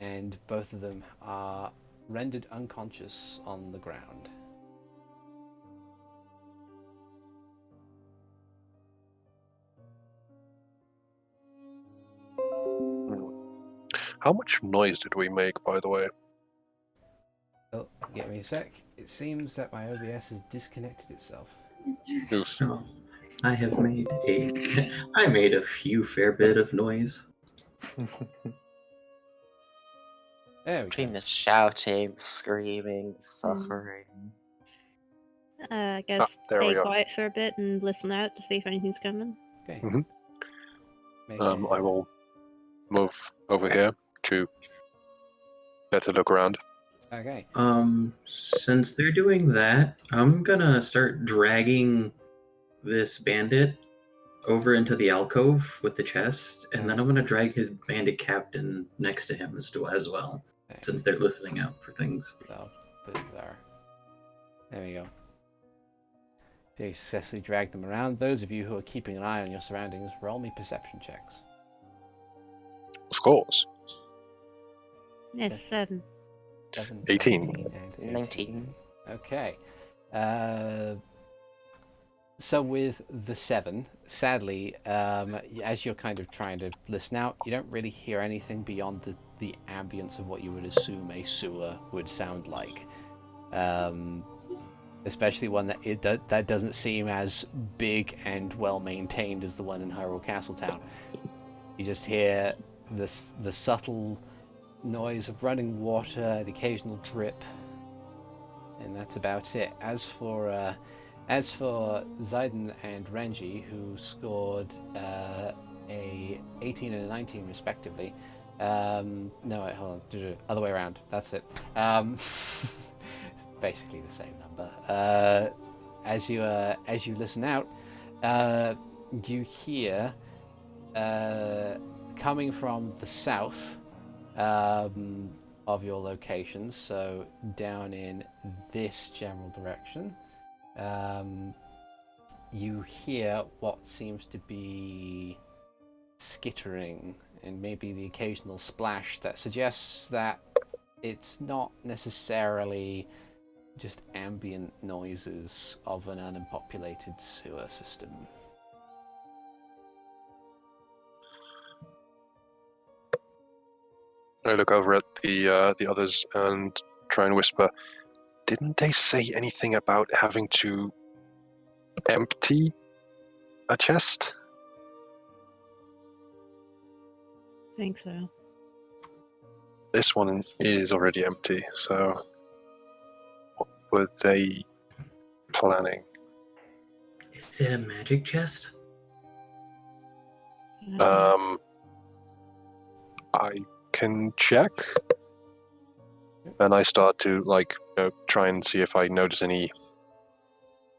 and both of them are rendered unconscious on the ground. How much noise did we make, by the way? Oh, give me a sec. It seems that my OBS has disconnected itself. Oof. Oh, I made a fair bit of noise. There we Between go. the shouting, screaming, suffering. I guess there we stay are. quiet for a bit and listen out to see if anything's coming. Okay. Mhm. Make I will move over here to better look around. Okay. Since they're doing that, I'm gonna start dragging this bandit over into the alcove with the chest, and then I'm gonna drag his bandit captain next to him as well, Okay. since they're listening out for things. So I'll put it there. There we go. So you successfully drag them around. Those of you who are keeping an eye on your surroundings, roll me perception checks. Of course. Yes, 7. 7, 18. and 18. 19. Okay. So with the 7, sadly, as you're kind of trying to listen out, you don't really hear anything beyond the ambience of what you would assume a sewer would sound like. Especially one that doesn't seem as big and well maintained as the one in Hyrule Castletown. You just hear the subtle noise of running water, the occasional drip, and that's about it. As for Ziden and Renji, who scored a 18 and a 19 respectively. No, wait, hold on. Other way around. That's it. It's basically the same number. As you listen out, you hear coming from the south of your locations, so down in this general direction, you hear what seems to be skittering and maybe the occasional splash that suggests that it's not necessarily just ambient noises of an unpopulated sewer system. I look over at the others and try and whisper, didn't they say anything about having to empty a chest? I think so. This one is already empty, so what were they planning? Is it a magic chest? I don't know. I can check. And I start to try and see if I notice any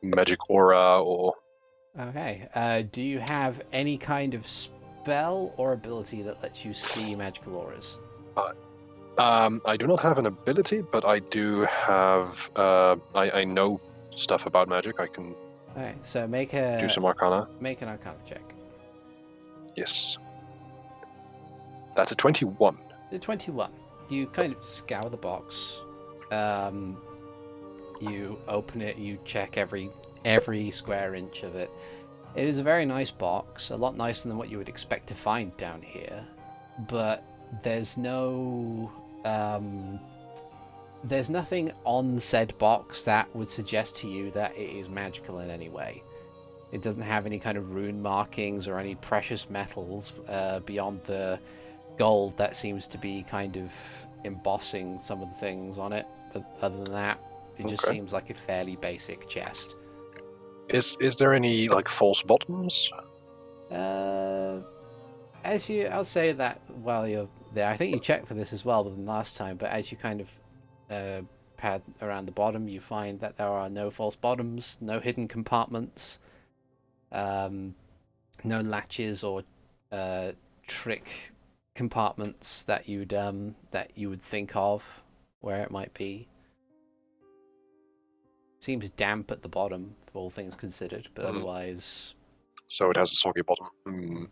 magic aura or. Okay. Do you have any kind of spell or ability that lets you see magical auras? I do not have an ability, but I do have. I know stuff about magic. I can. Okay. So make do some arcana. Make an arcana check. Yes. That's a 21. The 21. You kind of scour the box. You open it. You check every square inch of it. It is a very nice box, a lot nicer than what you would expect to find down here. But there's no, there's nothing on said box that would suggest to you that it is magical in any way. It doesn't have any kind of rune markings or any precious metals beyond the gold that seems to be kind of embossing some of the things on it. But other than that, it just seems like a fairly basic chest. Is there any false bottoms? I'll say that while you're there, I think you checked for this as well than last time, but as you kind of pad around the bottom, you find that there are no false bottoms, no hidden compartments, no latches or trick compartments that you would think of where it might be. Seems damp at the bottom, for all things considered, but otherwise. So it has a soggy bottom.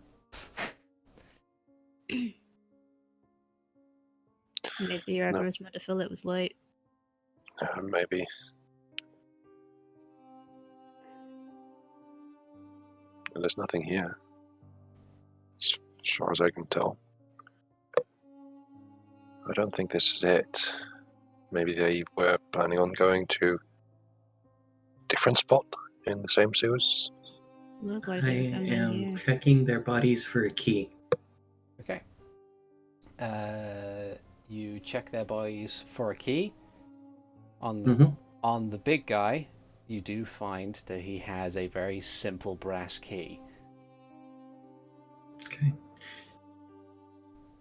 Maybe your No. was meant to fill it with light. Maybe. There's nothing here, as far as I can tell. I don't think this is it. Maybe they were planning on going to a different spot in the same sewers. Look like I they come in am here. checking their bodies for a key. Okay. You check their bodies for a key. On the big guy, you do find that he has a very simple brass key. Okay.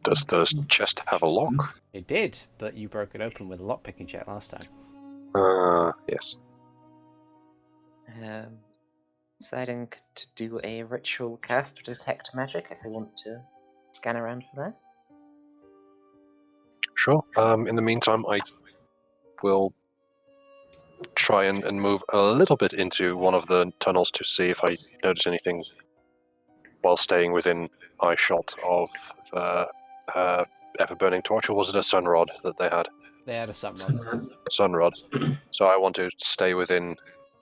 Does the chest have a lock? It did, but you broke it open with a lockpicking check last time. Yes. Deciding to do a ritual cast to detect magic if we want to scan around for that. Sure. In the meantime, I will try and move a little bit into one of the tunnels to see if I notice anything while staying within eye shot of the ever-burning torch, or was it a sun rod that they had? They had a sunrod. Sun rod. So I want to stay within,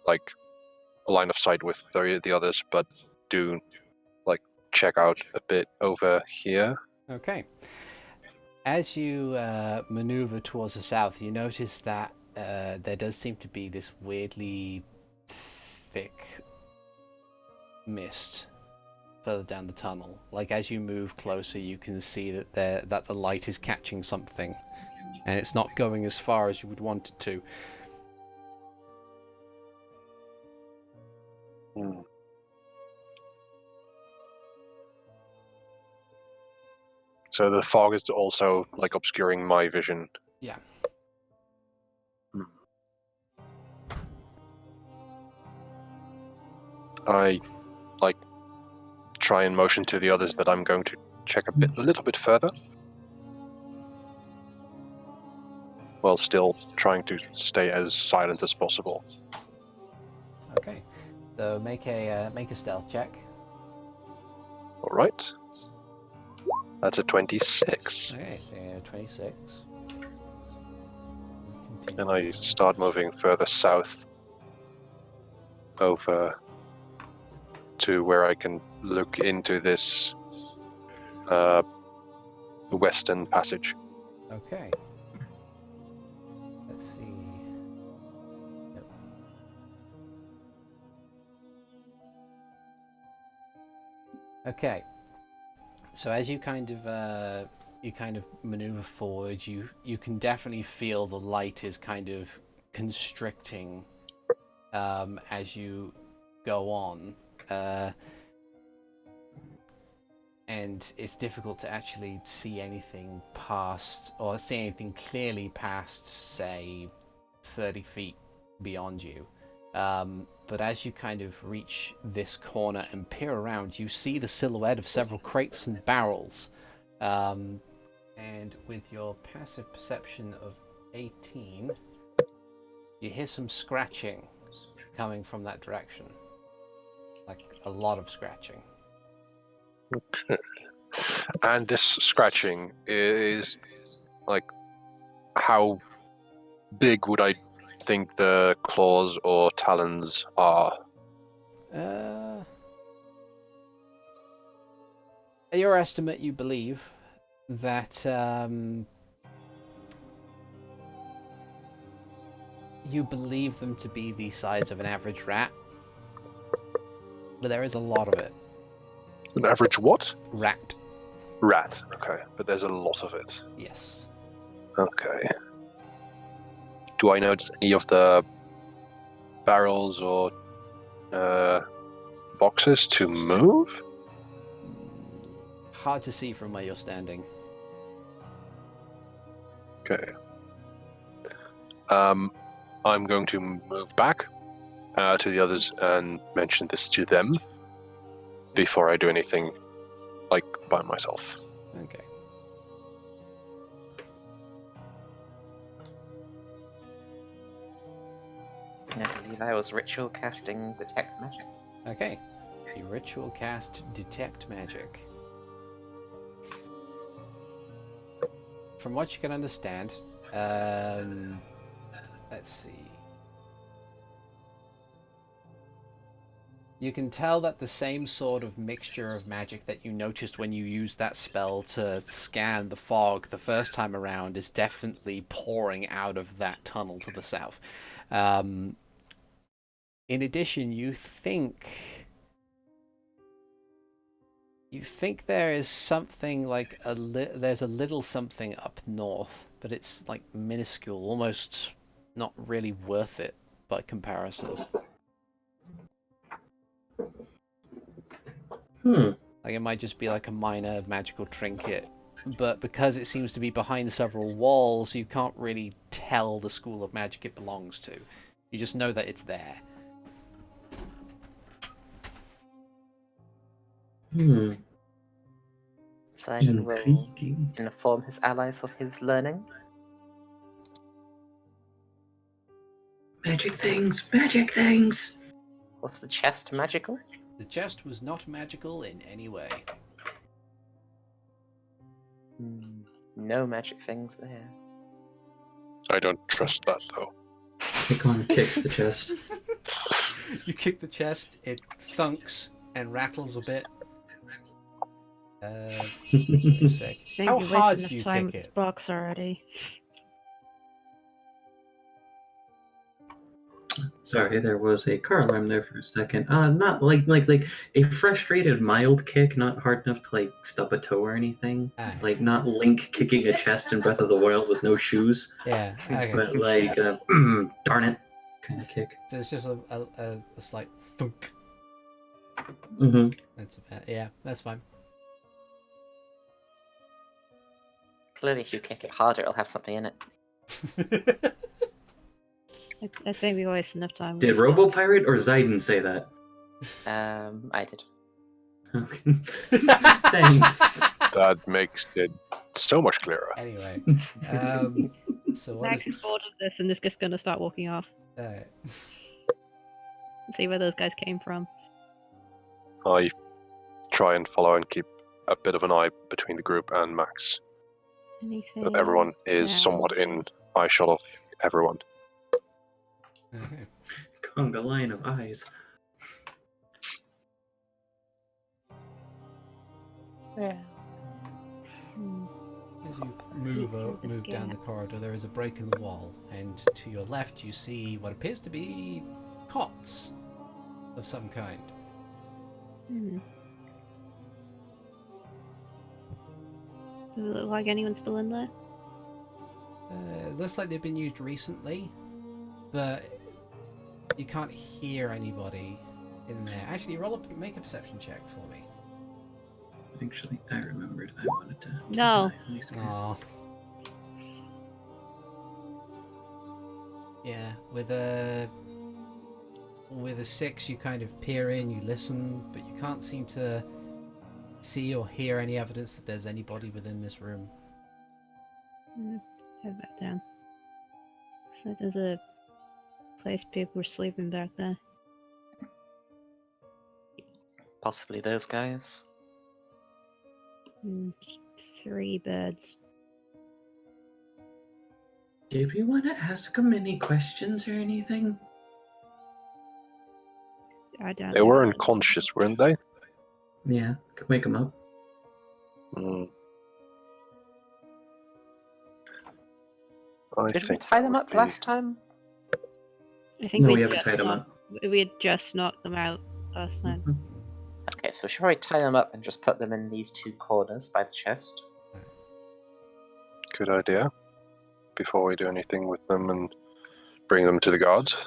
like, a line of sight with the others, but do, like, check out a bit over here. Okay. As you maneuver towards the south, you notice that there does seem to be this weirdly thick mist further down the tunnel. Like, as you move closer, you can see that the light is catching something, and it's not going as far as you would want it to. So the fog is also, like, obscuring my vision. Yeah. I, like, try and motion to the others that I'm going to check a little bit further, while still trying to stay as silent as possible. Okay. So make a stealth check. All right. That's a 26. Okay. 26. And I start moving further south over to where I can look into this western passage. Okay. Let's see. Yep. Okay. So as you kind of maneuver forward, you can definitely feel the light is kind of constricting as you go on. And it's difficult to actually see anything past, or see anything clearly past, say, 30 feet beyond you. But as you kind of reach this corner and peer around, you see the silhouette of several crates and barrels. And with your passive perception of 18, you hear some scratching coming from that direction. Like a lot of scratching. And this scratching is, like, how big would I think the claws or talons are? At your estimate, you believe that you believe them to be the size of an average rat, but there is a lot of it. An average what? Rat. Rat. Okay, but there's a lot of it. Yes. Okay. Do I notice any of the barrels or boxes to move? Hard to see from where you're standing. Okay. I'm going to move back to the others and mention this to them before I do anything, like, by myself. Okay. I believe I was ritual casting detect magic. Okay. You ritual cast detect magic. from what you can understand, let's see. You can tell that the same sort of mixture of magic that you noticed when you used that spell to scan the fog the first time around is definitely pouring out of that tunnel to the south. In addition, you think there is something like there's a little something up north, but it's like minuscule, almost not really worth it by comparison. Like it might just be like a minor magical trinket, but because it seems to be behind several walls, you can't really tell the school of magic it belongs to. You just know that it's there. Ziden will Intriguing. inform his allies of his learning. Magic things! Magic things! Was the chest magical? The chest was not magical in any way. No magic things there. I don't trust that, though. Hikan kicks the chest. You kick the chest, it thunks and rattles a bit. Wait a sec. Think How you're hard wasting do you enough time kick with it? Box already. Sorry, there was a car alarm there for a second. Not like a frustrated mild kick, not hard enough to like stub a toe or anything. Ah. Like not Link kicking a chest in Breath of the Wild with no shoes, Yeah, okay. but like darn it kind of kick. So it's just a slight thunk. Mm-hmm. That's about, yeah, that's fine. Clearly, if you kick it harder, it'll have something in it. I think we wasted enough time. Did with Robo Box. Pirate or Ziden say that? I did. Okay. Thanks. That makes it so much clearer. Anyway, so what Max is... is bored of this and is just gonna start walking off. See where those guys came from. I try and follow and keep a bit of an eye between the group and Max. Anything? That everyone is somewhat in eye shot of everyone. Okay. Conga line of eyes. Yeah. Hmm. As you move This down gap. the corridor, there is a break in the wall, and to your left you see what appears to be cots of some kind. Hmm. Does it look like anyone's still in there? It looks like they've been used recently, but you can't hear anybody in there. Actually, make a perception check for me. Actually, I remembered I wanted to keep No. an eye on these guys. Aw. Yeah, with a 6, you kind of peer in, you listen, but you can't seem to see or hear any evidence that there's anybody within this room. Head back down. So there's a place people were sleeping back there. Possibly those guys. 3 beds. Did we want to ask them any questions or anything? I don't They know. were unconscious, weren't they? Yeah, could wake them up. I Did we think tie that them would up be- last time? I think No, we we haven't just tied them knocked- We had just knocked them out last time. Mhm. Okay, so we should probably tie them up and just put them in these 2 corners by the chest. Good idea. Before we do anything with them and bring them to the guards.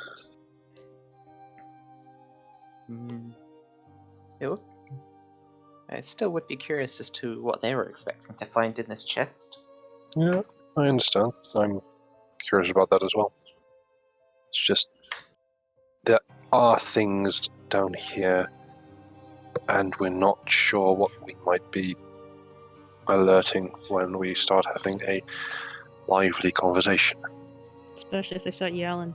I still would be curious as to what they were expecting to find in this chest. Yeah, I understand. I'm curious about that as well. It's just there are things down here, and we're not sure what we might be alerting when we start having a lively conversation. Especially if they start yelling.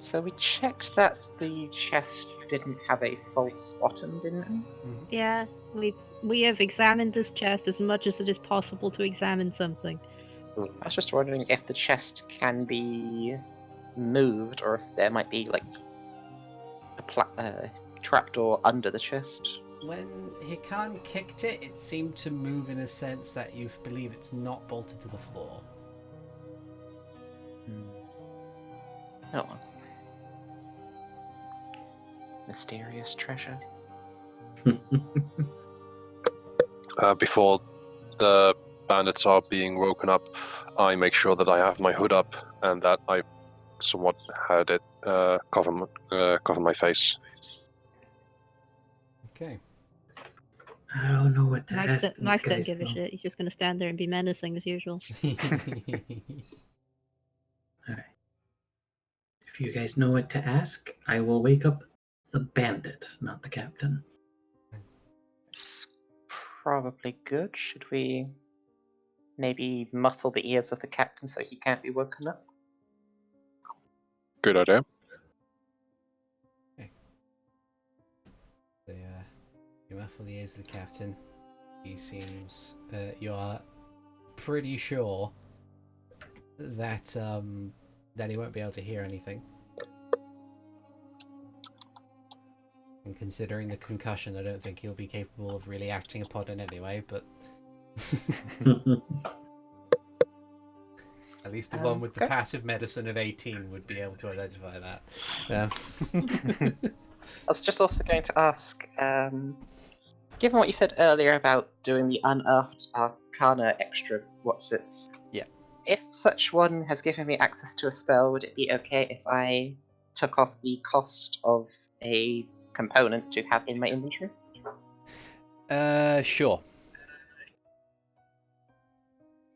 So we checked that the chest didn't have a false bottom, didn't we? Yeah, we have examined this chest as much as it is possible to examine something. I was just wondering if the chest can be moved, or if there might be like a trapdoor under the chest. When Hikan kicked it, it seemed to move in a sense that you believe it's not bolted to the floor. Oh well. Mysterious treasure. Before the bandits are being woken up, I make sure that I have my hood up and that I've somewhat had it cover my face. Okay. I don't know what to ask these Max don't guys. give a though. shit. He's just gonna stand there and be menacing as usual. Alright. If you guys know what to ask, I will wake up the bandit, not the captain. It's probably good. Should we maybe muffle the ears of the captain so he can't be woken up? Good idea. So, you muffle the ears of the captain. He seems. You are pretty sure that that he won't be able to hear anything. And considering the concussion, I don't think he'll be capable of really acting upon it anyway. But at least the one with the passive medicine of 18 would be able to identify that. I was just also going to ask, given what you said earlier about doing the unearthed arcana extra whatsits, Yeah. If such one has given me access to a spell, would it be okay if I took off the cost of a component to have in my inventory? Sure.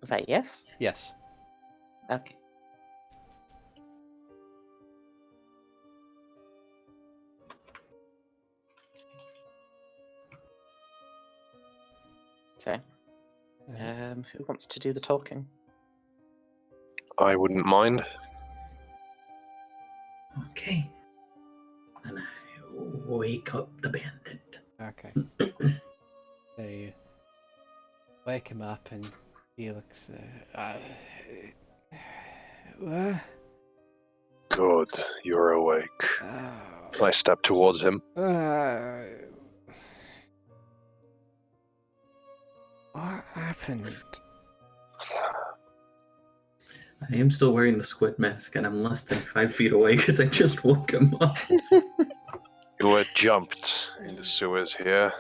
Was that yes? Yes. Okay. So, who wants to do the talking? I wouldn't mind. Okay. And I wake up the bandit. Okay. So you wake him up and he looks. What? Good, you're awake. I step towards him. What happened? I am still wearing the squid mask, and I'm less than 5 feet away because I just woke him up. You were jumped in the sewers here.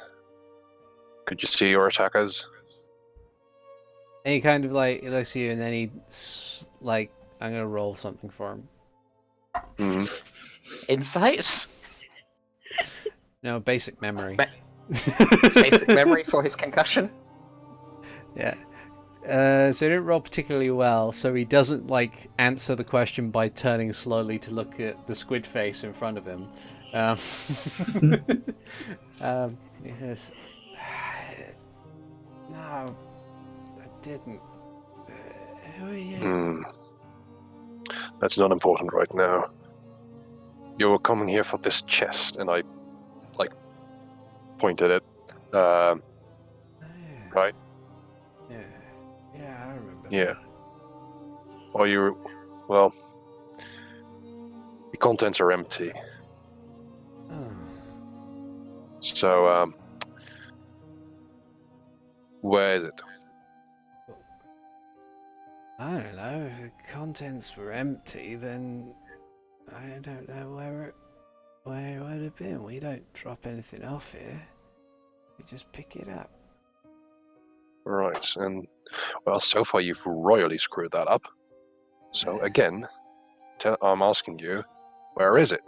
Could you see your attackers? And he kind of like he looks at you and then he like, I'm gonna roll something for him. Insight? No, basic memory. Basic memory for his concussion? Yeah. So he didn't roll particularly well, so he doesn't like answer the question by turning slowly to look at the squid face in front of him. Yes. No, I didn't. Who are you? That's not important right now. You were coming here for this chest, and I, pointed it. Right? Yeah, I remember. Yeah. Well, the contents are empty. Oh. So, where is it? I don't know. If the contents were empty, then I don't know where it would have been. We don't drop anything off here. We just pick it up. Right, and, well, so far you've royally screwed that up. So, again, I'm asking you, where is it?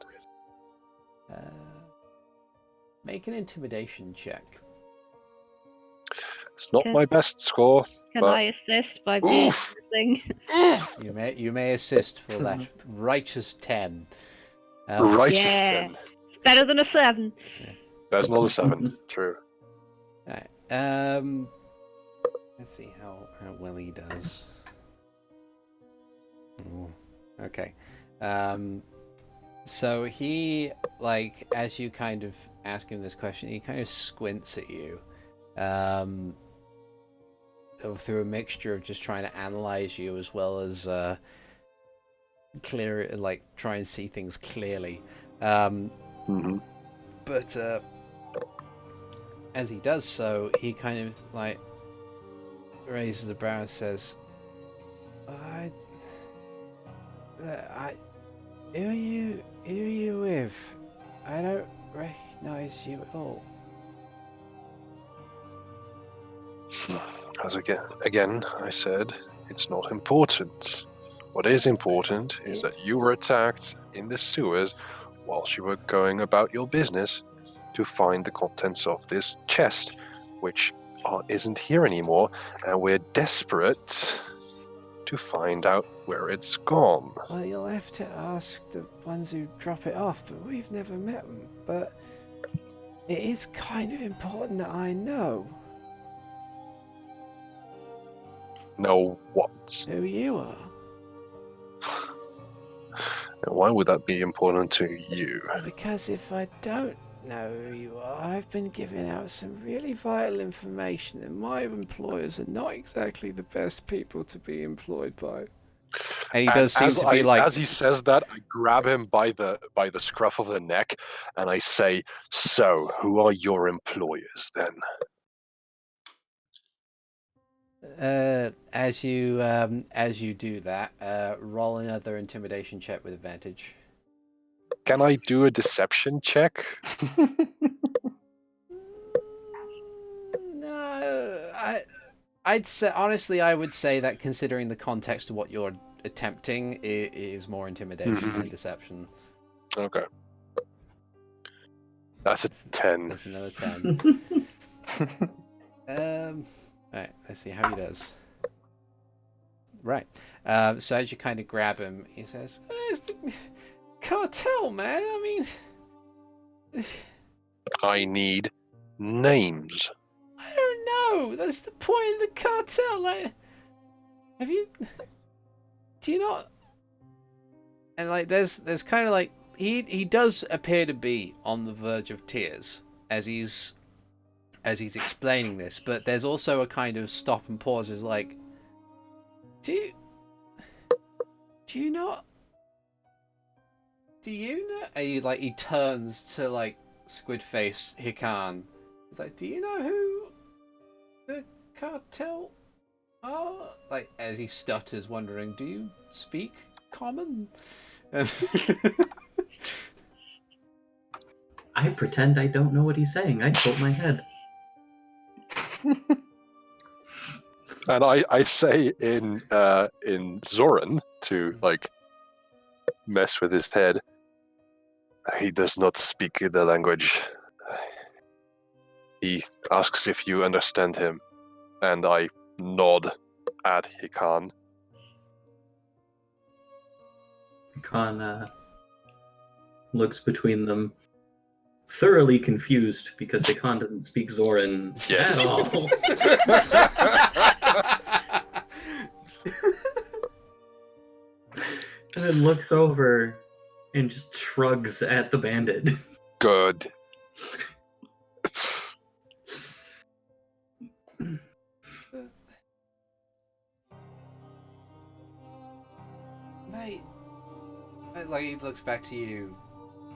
Make an intimidation check. It's not my best score. Can but... I assist by being Oof. thing? You may assist for that righteous 10. Righteous Yeah. 10. Better than a 7. That's not a 7. True. Right. Let's see how well he does. Ooh, okay. So he, like, as you kind of ask him this question, he kind of squints at you, through a mixture of just trying to analyze you as well as try and see things clearly. Mm-hmm. But as he does so, he kind of like raises a brow and says, who are you with? I don't recognize you at all." As again, I said, it's not important. What is important is that you were attacked in the sewers whilst you were going about your business to find the contents of this chest, which isn't here anymore, and we're desperate to find out where it's gone. Well, you'll have to ask the ones who drop it off, but we've never met them. But it is kind of important that I know Know what? who you are. And why would that be important to you? Because if I don't know who you are, I've been giving out some really vital information, and my employers are not exactly the best people to be employed by. And he does seem to be like, as he says that, I grab him by the scruff of the neck, and I say, "So, who are your employers then?" As you do that, roll another intimidation check with advantage. Can I do a deception check? No, I'd say honestly, I would say that considering the context of what you're attempting, it is more intimidation than deception. Okay. That's a 10. That's another 10. Alright, let's see how he does. Right. So as you kind of grab him, he says, "It's the cartel, man. I mean, I need names. I don't know. That's the point of the cartel. Like, do you not?" And like, there's kind of like, he does appear to be on the verge of tears as he's explaining this, but there's also a kind of stop and pause. Is like, do you not? Do you know? And he turns to like Squidface Hikan. He's like, "Do you know who the cartel are?" Like, as he stutters, wondering, "Do you speak common?" I pretend I don't know what he's saying. I tilt my head. And I say in Zoran to like mess with his head. He does not speak the language. He asks if you understand him, and I nod at Hikan. Hikan looks between them, thoroughly confused because Hikan doesn't speak Zoran Yes. at all. And then looks over and just shrugs at the bandit. Good. Mate, like, he looks back to you,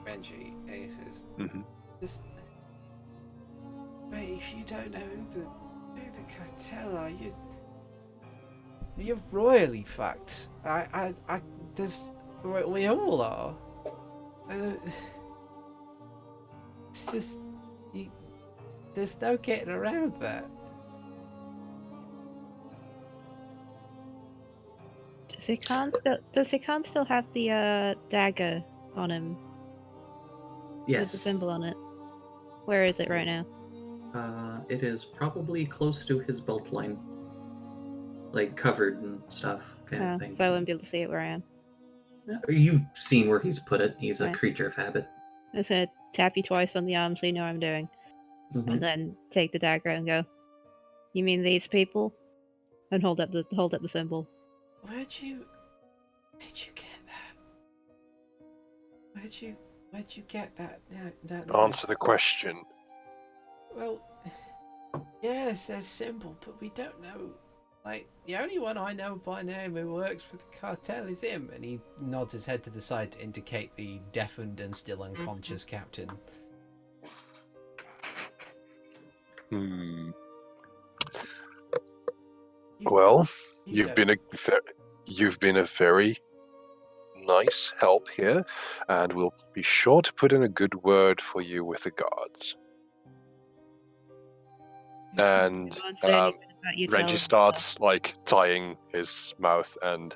Renji, and he says, "Just, mate, if you don't know who the cartel are, you're royally fucked. We all are. It's just, there's no getting around that." Does Hikan still have the dagger on him? Yes. With the symbol on it. Where is it right now? It is probably close to his belt line. Like, covered and stuff, kind of thing. So I wouldn't be able to see it where I am. You've seen where he's put it. He's a Right. creature of habit. I'm just gonna tap you twice on the arm so you know what I'm doing. Mhm. And then take the dagger and go, "You mean these people?" And hold up the symbol. Where'd you get that? Where'd you get that Answer the question. Well, yes, they're simple, but we don't know. Like, the only one I know by name who works for the cartel is him. And he nods his head to the side to indicate the deafened and still unconscious captain. Well, you've been a very nice help here, and we'll be sure to put in a good word for you with the guards. And Renji starts like tying his mouth and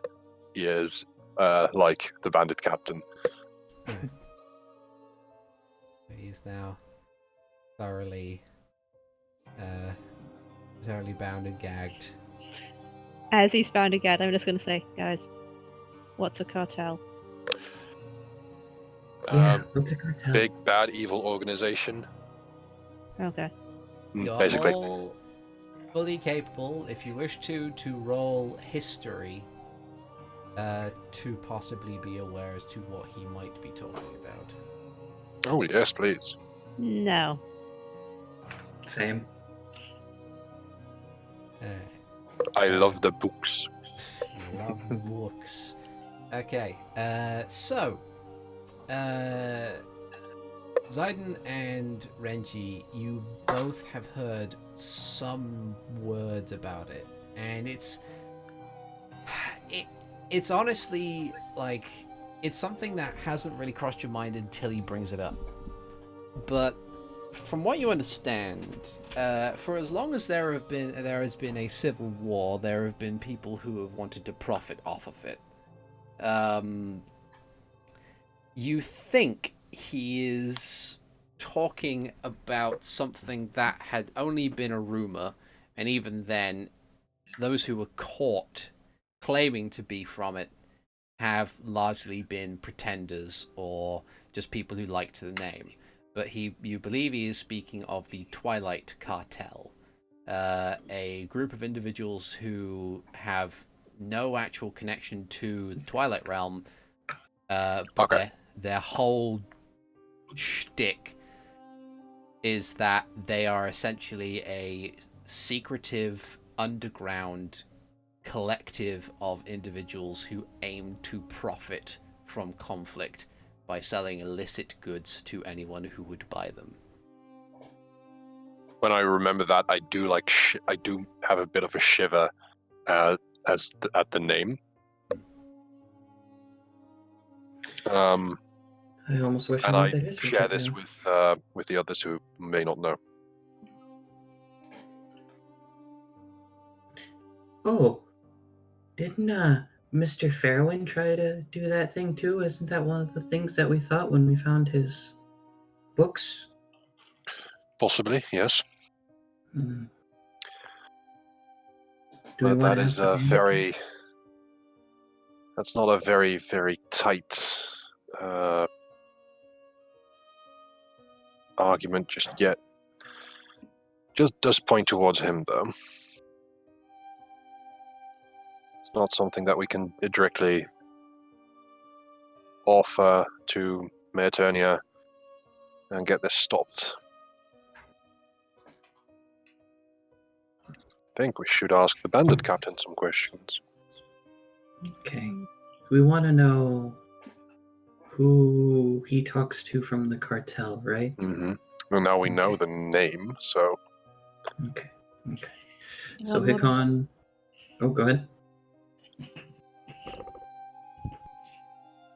ears like the bandit captain. He's now thoroughly bound and gagged. As he's bound again, I'm just going to say, guys, what's a cartel? What's a cartel? Big bad evil organization. Okay. You're Basically. all fully capable, if you wish to roll history to possibly be aware as to what he might be talking about. Oh yes, please. No. Same. I love the books. Love the books. Okay, so Ziden and Renji, you both have heard some words about it, and it's honestly like it's something that hasn't really crossed your mind until he brings it up. But from what you understand, for as long as there has been a civil war, there have been people who have wanted to profit off of it. You think he is talking about something that had only been a rumor, and even then, those who were caught claiming to be from it have largely been pretenders or just people who liked the name. But you believe he is speaking of the Twilight Cartel, a group of individuals who have no actual connection to the Twilight Realm, but Okay. their whole shtick is that they are essentially a secretive underground collective of individuals who aim to profit from conflict by selling illicit goods to anyone who would buy them. When I remember that, I do I do have a bit of a shiver at the name. I almost wish And I I knew that history share check this now. with the others who may not know. Oh, didn't Mr. Fairwind try to do that thing too? Isn't that one of the things that we thought when we found his books? Possibly, yes. Hmm. Do we But want that to is have a very... That's not a very, very tight argument just yet. Just does point towards him, though. It's not something that we can directly offer to Maeternia and get this stopped. I think we should ask the bandit captain some questions. Okay. We want to know who he talks to from the cartel, right? Mm-hmm. Well, now we know the name, so... Okay. So Hikan... Oh, go ahead.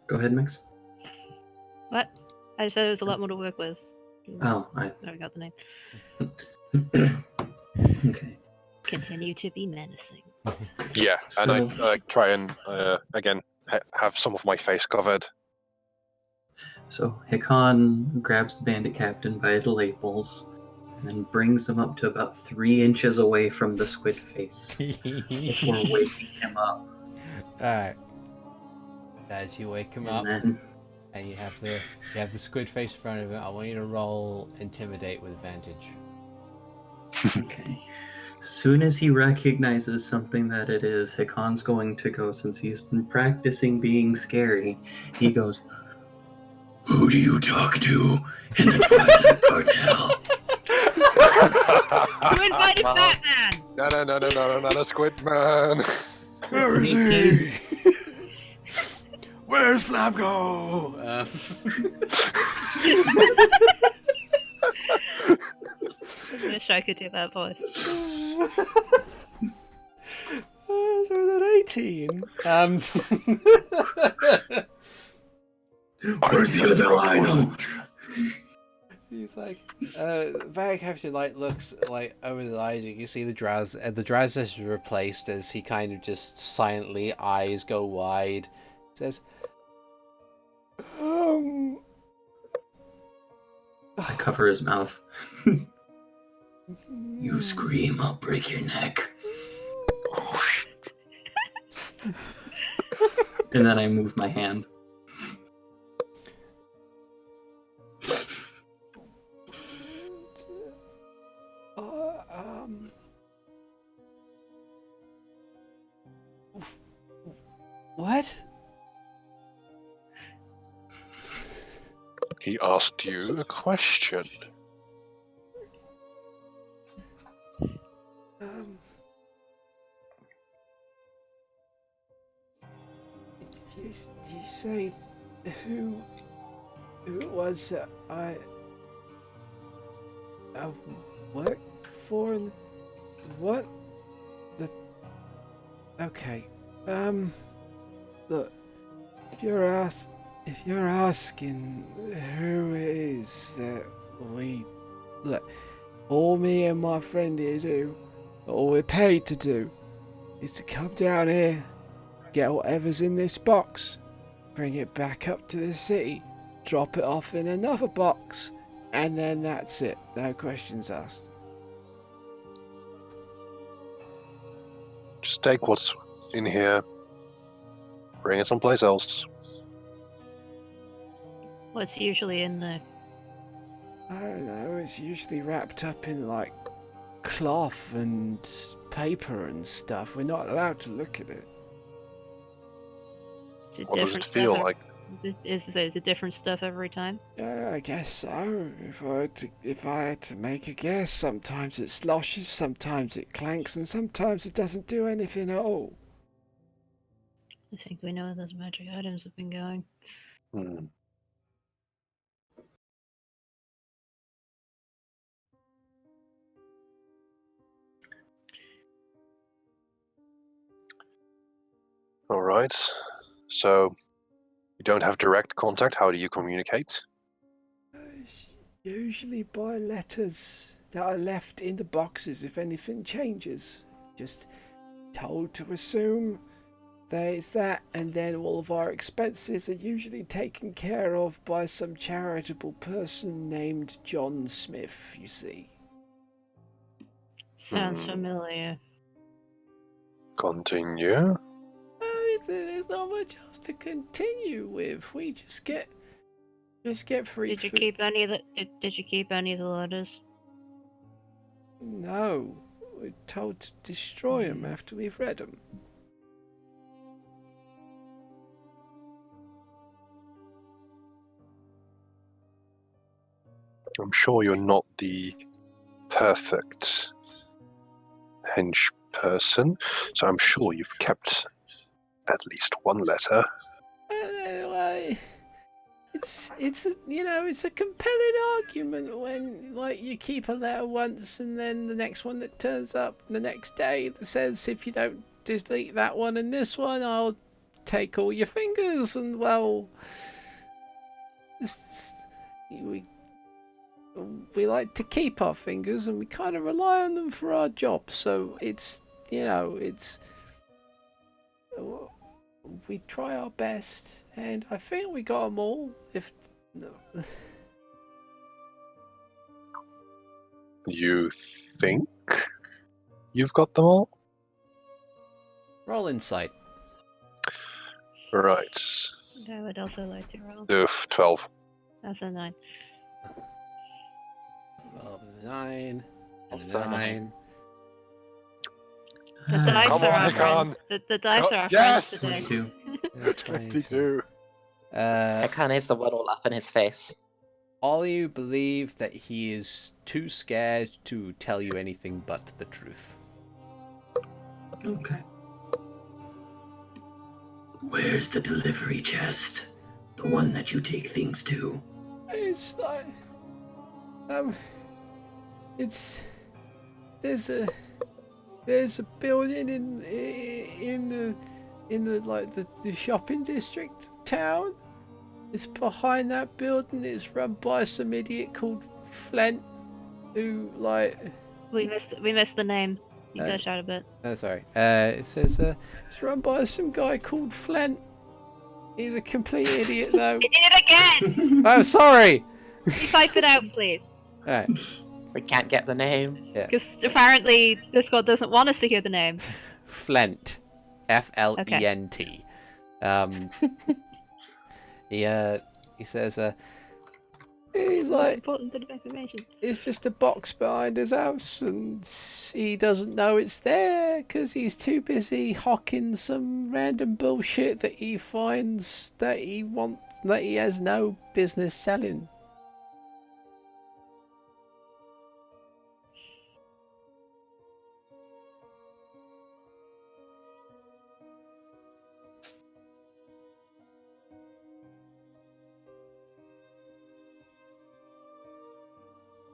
Go ahead, Mix. What? I just said there was a lot more to work with. Oh, I got the name. Okay. Continue to be menacing. Yeah, and So- I try and, again, have some of my face covered. So Hikan grabs the bandit captain by the lapels and brings him up to about 3 inches away from the squid face before waking him up. Alright. As you wake him up, And then and you have the squid face in front of him, I want you to roll Intimidate with advantage. okay. Soon as he recognizes something that it is, Hikan's going to go, since he's been practicing being scary, he goes, Who do you talk to in the Twilight Cartel? You invited Well- Batman! No, not a squid man. Where is he? Where's Flamgo? I wish I could do that voice. So that 18. Where's the other Lionel? He's like, very Captain Light looks like over the eyes. You can see the drowsiness is replaced as he kind of just silently, eyes go wide. Says, I cover his mouth. You scream, I'll break your neck. And then I move my hand. What? He asked you a question. Did you say who it was that I work for? What? Okay. Look, if you're asking who it is that look, all me and my friend here do, all we're paid to do, is to come down here, get whatever's in this box, bring it back up to the city, drop it off in another box, and then that's it. No questions asked. Just take what's in here, bring it someplace else. What's usually in there? I don't know, it's usually wrapped up in like cloth and paper and stuff. We're not allowed to look at it. Is it What does it different feel stuff like? Is it different stuff every time? I guess so. If I had to make a guess, sometimes it sloshes, sometimes it clanks, and sometimes it doesn't do anything at all. I think we know where those magic items have been going. Hmm. All right. So you don't have direct contact. How do you communicate? It's usually by letters that are left in the boxes if anything changes. Just told to assume that it's that, and then all of our expenses are usually taken care of by some charitable person named John Smith, you see. Sounds familiar. Continue. There's not much else to continue with. We just get free Did you food. keep any of the? Did you keep any of the letters? No, we're told to destroy them after we've read them. I'm sure you're not the perfect hench person, so I'm sure you've kept at least one letter. Anyway, it's a compelling argument when like you keep a letter once and then the next one that turns up the next day that says if you don't delete that one and this one, I'll take all your fingers. And well, we like to keep our fingers and we kind of rely on them for our job. So it's we try our best, and I think we got them all. If no. You think you've got them all? Roll insight. Right. I would also like to roll. Oof, 12. That's a 9. Well, 9. Also a 9. The dice Come are on, our Hikan. friends. The dice are our Yes! friends today. 22. 22. Hikan is the one all up in his face. All you believe that he is too scared to tell you anything but the truth. Okay. Where's the delivery chest? The one that you take things to? It's like, it's there's a building in the like the shopping district of town. It's behind that building. It's run by some idiot called Flint, who like. We missed the name. You gotta shout a bit. Oh, sorry. It says it's run by some guy called Flint. He's a complete idiot, though. You did it again! Oh, sorry. You type it out, please. Alright. We can't get the name. Because apparently Discord doesn't want us to hear the name. Flint. Flent. He says, he's like, Important bit of information. it's just a box behind his house, and he doesn't know it's there because he's too busy hawking some random bullshit that he finds that he has no business selling.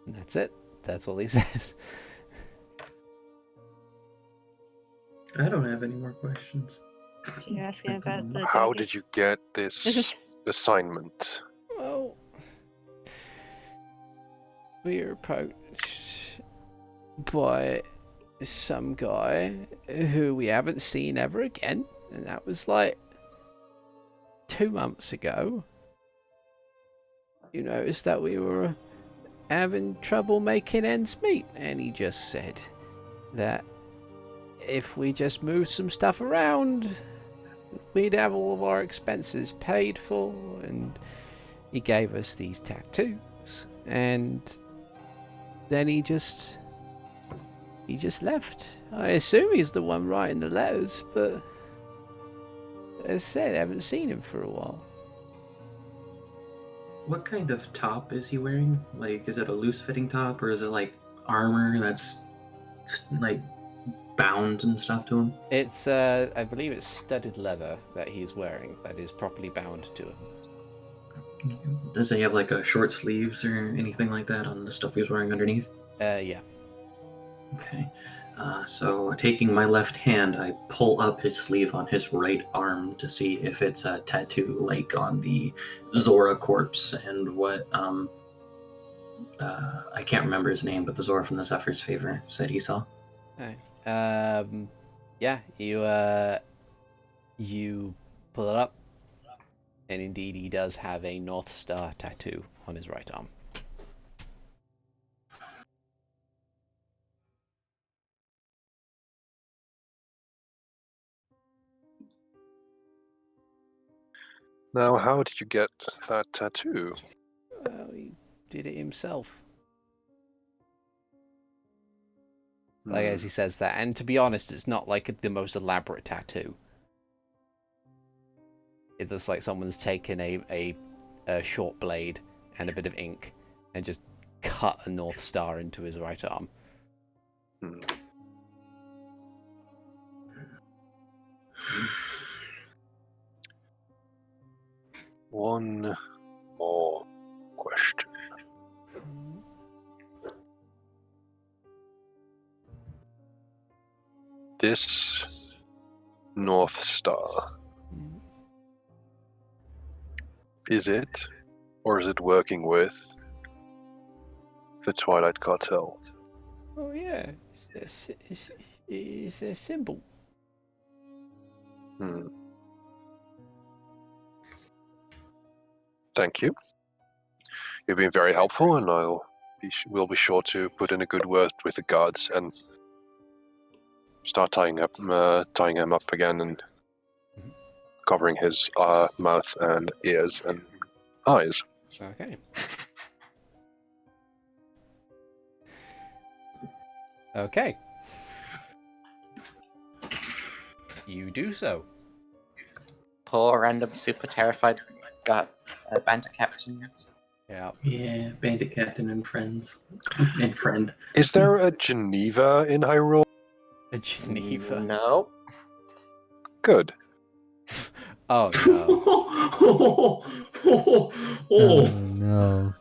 And that's it. That's all he says. I don't have any more questions. You're asking about the. How doggy? did you get this assignment? Well, we were approached by some guy who we haven't seen ever again, and that was like 2 months ago. You noticed that we were having trouble making ends meet, and he just said that if we just moved some stuff around, we'd have all of our expenses paid for. And he gave us these tattoos, and then he just left. I assume he's the one writing the letters, but as I said, I haven't seen him for a while. What kind of top is he wearing? Like, is it a loose-fitting top, or is it like armor that's like bound and stuff to him? It's I believe it's studded leather that he's wearing that is properly bound to him. Does he have like a short sleeves or anything like that on the stuff he's wearing underneath? Yeah. Okay. So taking my left hand, I pull up his sleeve on his right arm to see if it's a tattoo like on the Zora corpse and what I can't remember his name, but the Zora from the Zephyr's Favor said he saw. Alright. Yeah, you pull it up, and indeed he does have a North Star tattoo on his right arm. Now, how did you get that tattoo? Well, he did it himself. Like, as he says that, and to be honest, it's not like the most elaborate tattoo. It looks like someone's taken a short blade and a bit of ink and just cut a North Star into his right arm. Hmm. One more question. This North Star, is it, or is it working with the Twilight Cartel? Oh yeah, it's a symbol. Hmm. Thank you. You've been very helpful, and we'll be sure to put in a good word with the guards and start tying him up again and covering his mouth and ears and eyes. Okay. Okay. You do so. Poor random super terrified got a bandit captain. Yeah. Yeah, bandit captain and friends. And friend. Is there a Geneva in Hyrule? A Geneva. No. Good. Oh no. Oh no.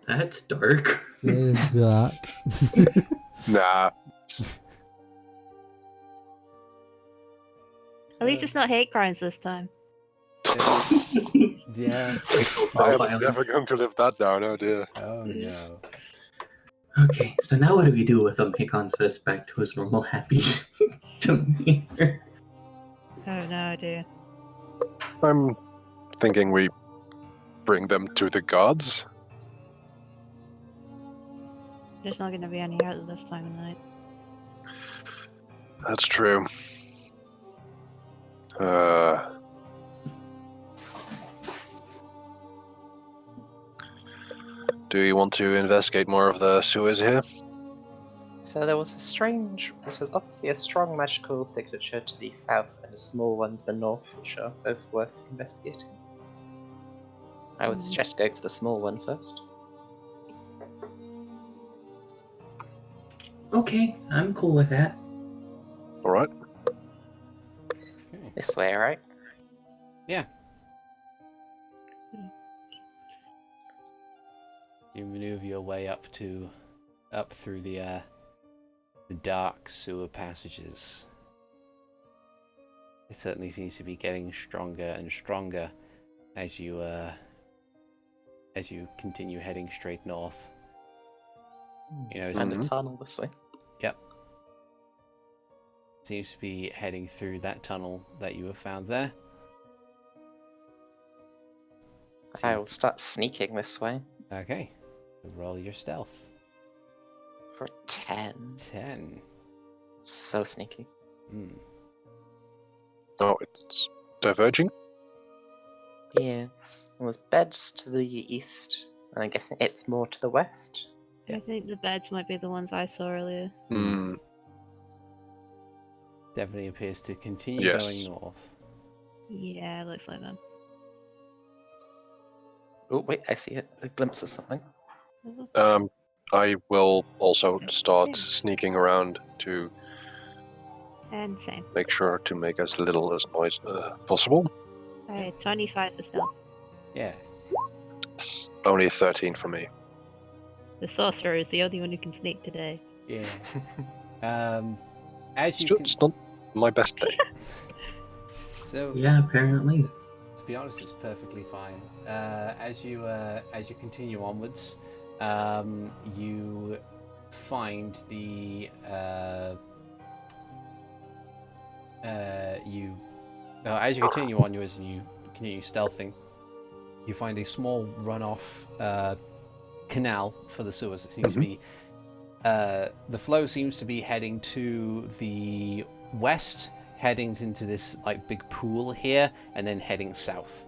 That's dark. It's dark. Nah. At least it's not hate crimes this time. Yeah. I am never going to live that down, oh dear. Oh no. Okay, so now what do we do with him? Hikan says back to his normal happy demeanor. I have no idea. I'm thinking we bring them to the gods. There's not going to be any out at this time of night. That's true. Do you want to investigate more of the sewers here? So there was obviously a strong magical signature to the south and a small one to the north, which are both worth investigating. I would suggest going for the small one first. Okay, I'm cool with that. Alright. Okay. This way, right? Yeah. You maneuver your way up through the dark sewer passages. It certainly seems to be getting stronger and stronger as you continue heading straight north. You know, And a tunnel this way. Yep. Seems to be heading through that tunnel that you have found there. I will start sneaking this way Okay. Roll your stealth. for 10. 10. So sneaky. Hmm. Oh, it's diverging? Yeah. Well, there's beds to the east, and I'm guessing it's more to the west. I think the beds might be the ones I saw earlier. Hmm. Definitely appears to continue Yes. going north. Yeah, it looks like that. Oh, wait, I see a glimpse of something. I will also start sneaking around to And same. make sure to make as little as noise possible. 25 for stealth. Yeah. It's only a 13 for me. The sorcerer is the only one who can sneak today. Yeah. As It's you can, just not my best day. so Yeah, apparently. to be honest, it's perfectly fine. As you continue onwards, you find as you continue onwards and you continue stealthing, you find a small runoff canal for the sewers. It seems to be the flow seems to be heading to the west, heading into this like big pool here, and then heading south.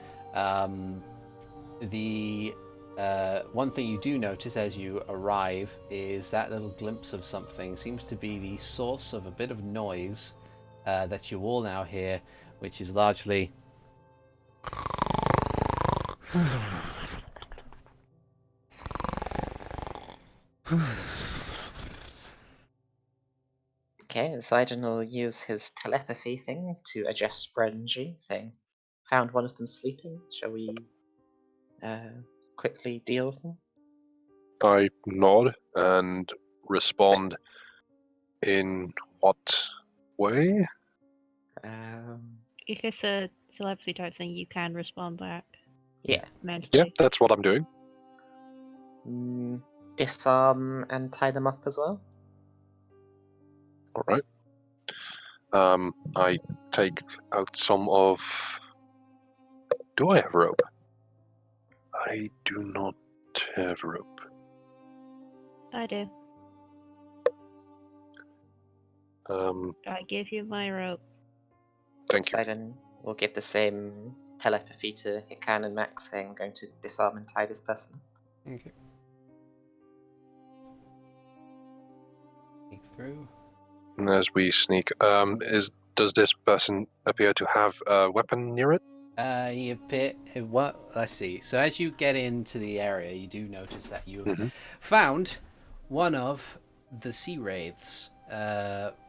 The one thing you do notice as you arrive is that little glimpse of something seems to be the source of a bit of noise that you all now hear, which is largely Okay, Ziden will use his telepathy thing to adjust Renji, saying, "Found one of them sleeping. Shall we quickly deal with them?" I nod and respond in what way? If it's a telepathy type thing, you can respond back. Yeah. Mentally. Yeah, that's what I'm doing. Disarm and tie them up as well. Alright. I take out some of... Do I have rope? I do not have rope. I do. I give you my rope. Thank you. Ziden will give the same telepathy to Hikan and Max, saying, "I'm going to disarm and tie this person." okay. Sneak through. And as we sneak, is Does this person appear to have a weapon near it? You appear. What? Let's see. So as you get into the area, you do notice that you've Mhm. found one of the sea wraiths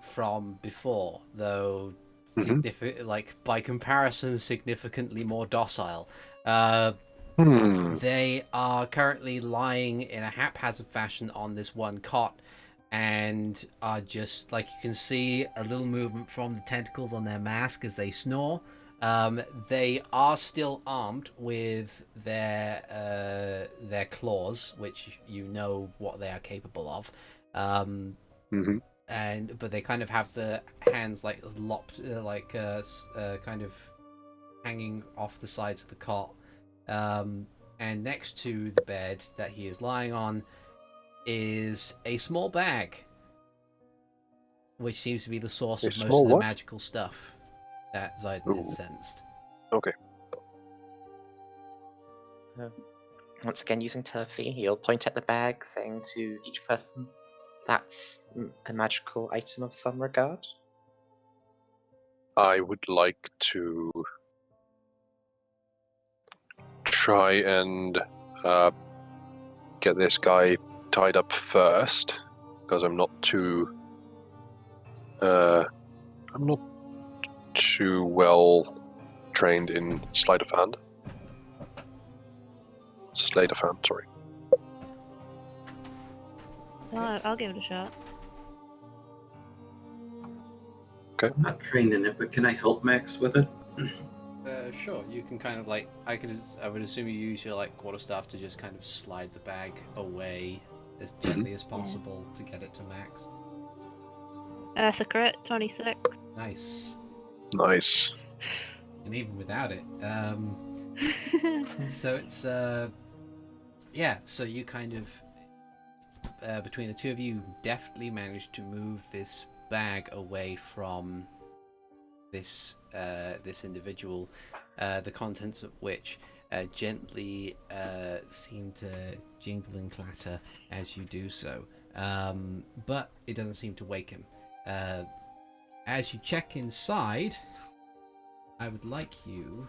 from before, though like by comparison, significantly more docile. They are currently lying in a haphazard fashion on this one cot, and are just like, you can see a little movement from the tentacles on their mask as they snore. They are still armed with their claws, which you know what they are capable of. But they kind of have the hands like lopped, kind of hanging off the sides of the cot. And next to the bed that he is lying on is a small bag, which seems to be the source of most of the magical stuff that Ziden has sensed. Okay. Once again, using telepathy, he'll point at the bag, saying to each person, "That's a magical item of some regard." I would like to try and get this guy tied up first, because I'm not too well trained in sleight of hand. Sorry. I'll give it a shot. Okay. I'm not trained in it, but can I help Max with it? Sure. You can kind of like, I would assume you use your like quarterstaff to just kind of slide the bag away as gently as possible to get it to Max. That's a crit, 26. Nice. And even without it, so it's so you kind of between the two of you deftly managed to move this bag away from this individual, the contents of which gently seem to jingle and clatter as you do so, but it doesn't seem to wake him. As you check inside, I would like you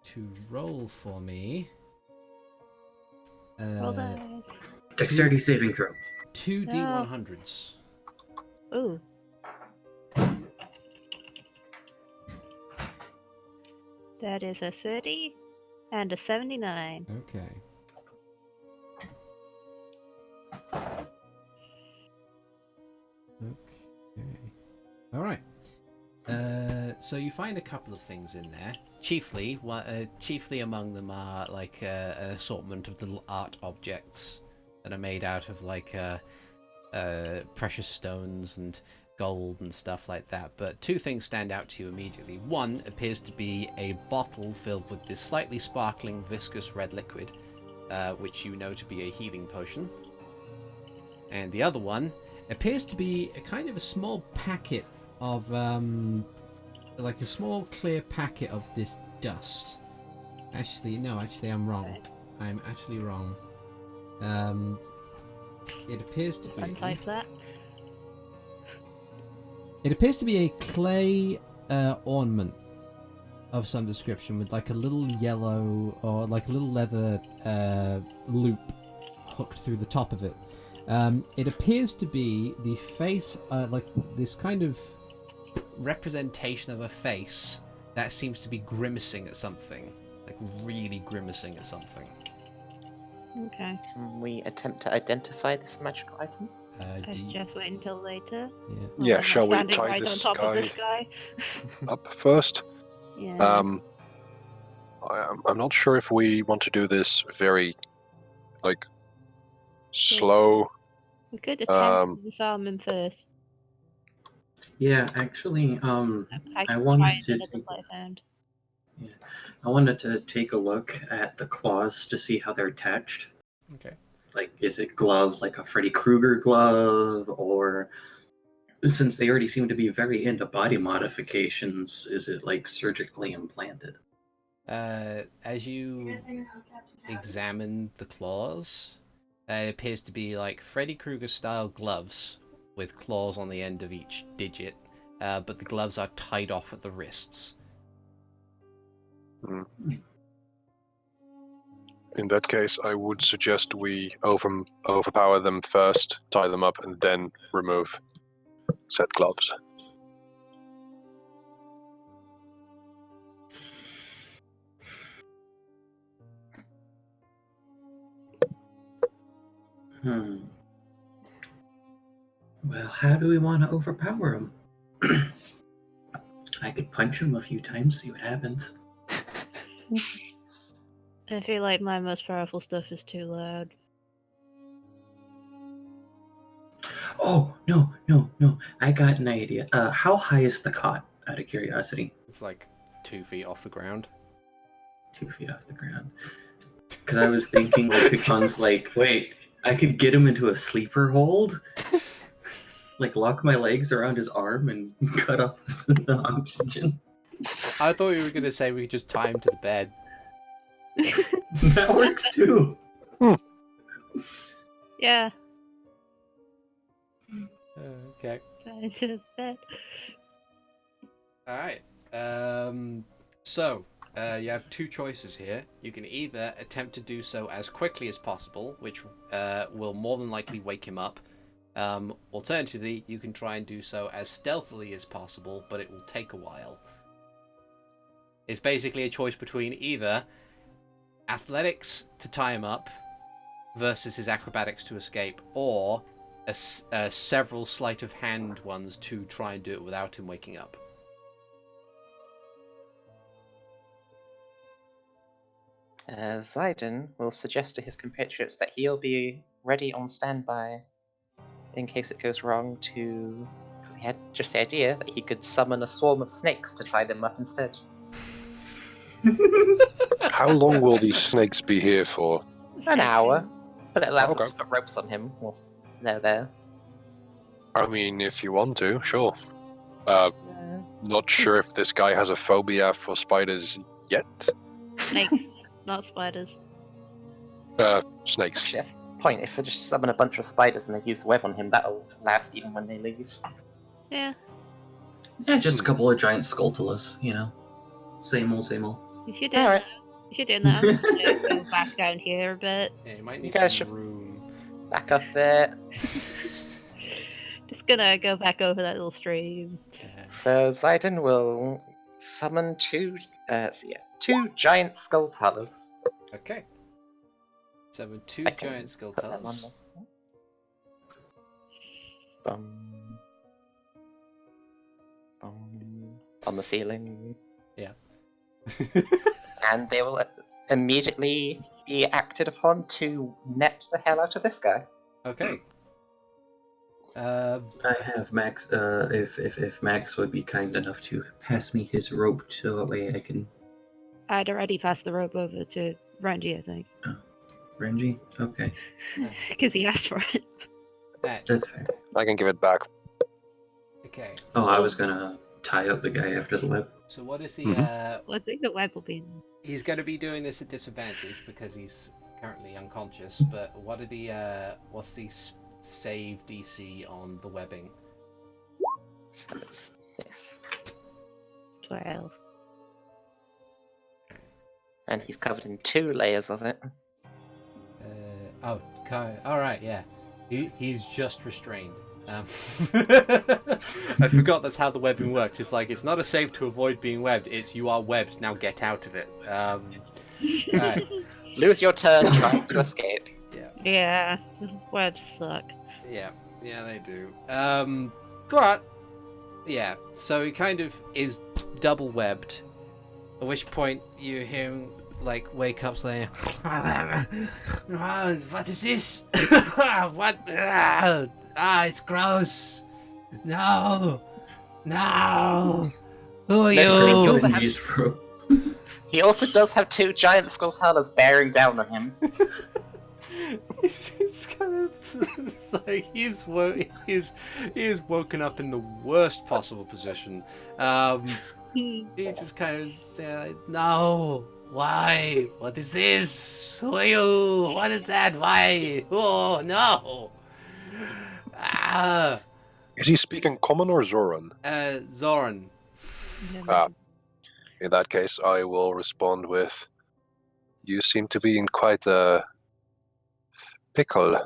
to roll for me. Roll dice. Dexterity saving throw. 2 D100s. Ooh. That is a 30 and a 79. Okay. All right. So you find a couple of things in there. Chiefly among them are like an assortment of little art objects that are made out of like precious stones and gold and stuff like that. But two things stand out to you immediately. One appears to be a bottle filled with this slightly sparkling, viscous red liquid, which you know to be a healing potion. And the other one appears to be a kind of a small packet of like a small clear packet of this dust. Actually I'm wrong. I'm actually wrong. It appears to be Untype that. It appears to be a clay ornament of some description with like a little yellow or like a little leather loop hooked through the top of it. It appears to be the face, like this kind of representation of a face that seems to be grimacing at something, like really grimacing at something. Okay. Can we attempt to identify this magical item? I just wait until later. Yeah, I'm shall we standing tie right this on top of guy this guy. up first? Yeah. I'm not sure if we want to do this very, like, slow. We could attempt to disarm him first. Yeah, actually, I I wanted to another take. sleight of hand. Yeah, I wanted to take a look at the claws to see how they're attached. Okay. Like, is it gloves like a Freddy Krueger glove, or since they already seem to be very into body modifications, is it like surgically implanted? As you examine the claws, it appears to be like Freddy Krueger style gloves with claws on the end of each digit, but the gloves are tied off at the wrists. In that case, I would suggest we overpower them first, tie them up, and then remove said gloves. Well, how do we want to overpower him? I could punch him a few times, see what happens. I feel like my most powerful stuff is too loud. Oh, no. I got an idea. How high is the cot, out of curiosity? It's like 2 feet off the ground. 2 feet off the ground. Because I was thinking, like, Hikan's like, wait, I could get him into a sleeper hold? Like, lock my legs around his arm and cut off the oxygen? I thought you were going to say we could just tie him to the bed. That works too. Yeah. Okay. I just said. Alright. So, you have 2 choices here. You can either attempt to do so as quickly as possible, which will more than likely wake him up. Alternatively, you can try and do so as stealthily as possible, but it will take a while. It's basically a choice between either athletics to tie him up versus his acrobatics to escape, or several sleight of hand ones to try and do it without him waking up. Ziden will suggest to his compatriots that he'll be ready on standby in case it goes wrong because he had just the idea that he could summon a swarm of snakes to tie them up instead. How long will these snakes be here for? An hour, but it allows us Okay. to put ropes on him whilst they're there. I mean, if you want to, sure. Not sure if this guy has a phobia for spiders yet. Snakes, not spiders. Snakes. Actually, that's the point. If we just summon a bunch of spiders and they use a web on him, that'll last even when they leave. Yeah. Yeah, just a couple of giant sculptulas, you know. Same old, same old. If you're doing Alright. that, I'm just gonna go back down here a bit. Yeah, you might You need guys some should- room. Back up there. Just gonna go back over that little stream. Yeah. So Ziden will summon two giant skull talers. Okay. So with 2 I can giant skull Put them on talons. this. Bum. Bum. On the ceiling. Yeah. And they will immediately be acted upon to net the hell out of this guy. Okay. I have Max. If Max would be kind enough to pass me his rope, so that way I can. I'd already passed the rope over to Renji, I think. Renji? Okay, Because he asked for it. Alright, that's fair. I can give it back. okay. Oh, I was gonna tie up the guy after the web. So what is the Well, I think the web will be in. he's going to be doing this at disadvantage because he's currently unconscious, but what are the what's the save DC on the webbing? So it's this. 12. Uh, And he's covered in 2 layers of it. All right, yeah. He's just restrained. I forgot that's how the webbing worked. It's like it's not a save to avoid being webbed. It's you are webbed. Now get out of it. Alright. Lose your turn trying to escape. Yeah, webs suck. Yeah, they do. But yeah, so he kind of is double webbed. At which point you hear him like wake up saying, "What is this? What? It's gross. No. Who are Next thing, you?" you'll- Renji's rope. He also does have 2 giant skull talers bearing down on him. It's kind of it's like he's woken up in the worst possible position. He just kind of like, no, why? What is this? Who are you? What is that? Why? Oh no! Is he speaking common or Zoran? Zoran. Ah, in that case, I will respond with, "You seem to be in quite a pickle."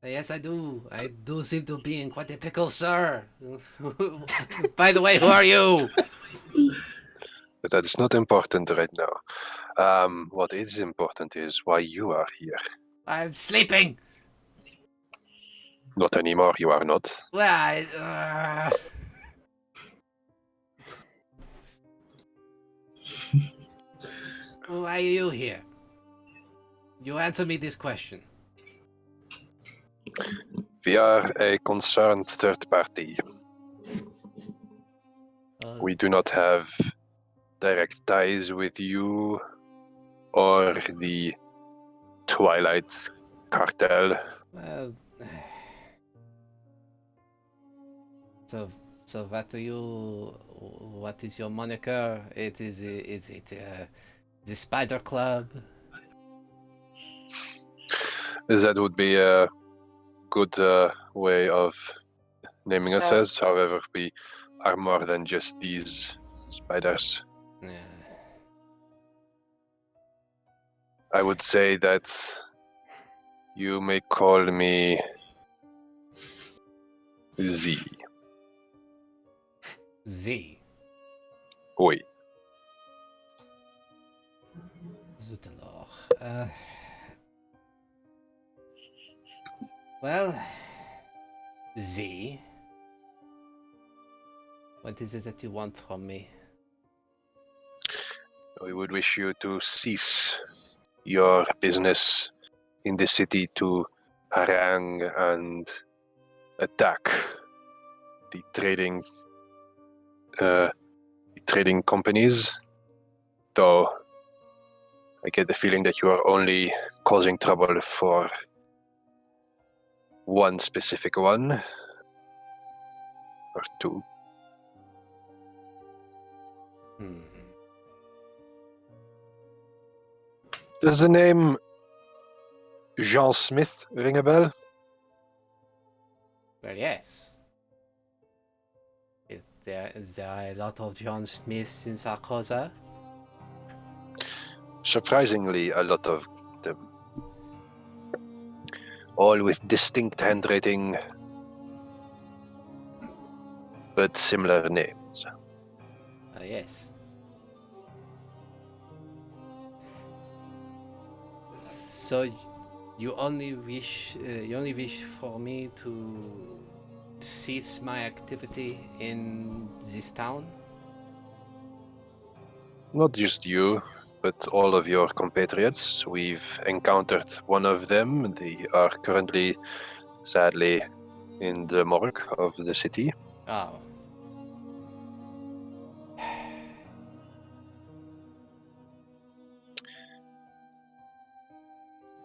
Yes, I do. I do seem to be in quite a pickle, sir. By the way, who are you? But that's not important right now. What is important is why you are here. I'm sleeping. Not anymore, you are not. Well, why are you here? You answer me this question. We are a concerned third party. We do not have direct ties with you or the Twilight Cartel. Well, so what do you? What is your moniker? Is it the Spider Club? That would be a good way of naming us So- as. However, we are more than just these spiders. I would say that you may call me Z. Z. Oui. Zut alors. Well, Z. What is it that you want from me? We would wish you to cease your business in the city to harangue and attack the trading companies. Though I get the feeling that you are only causing trouble for one specific one or two. Does the name Jean Smith ring a bell? Well, yes. There are a lot of John Smiths in Sarcossa. Surprisingly, a lot of them. All with distinct handwriting, but similar names. Yes. So you only wish for me to cease my activity in this town? Not just you, but all of your compatriots. We've encountered one of them. They are currently, sadly, in the morgue of the city. Oh.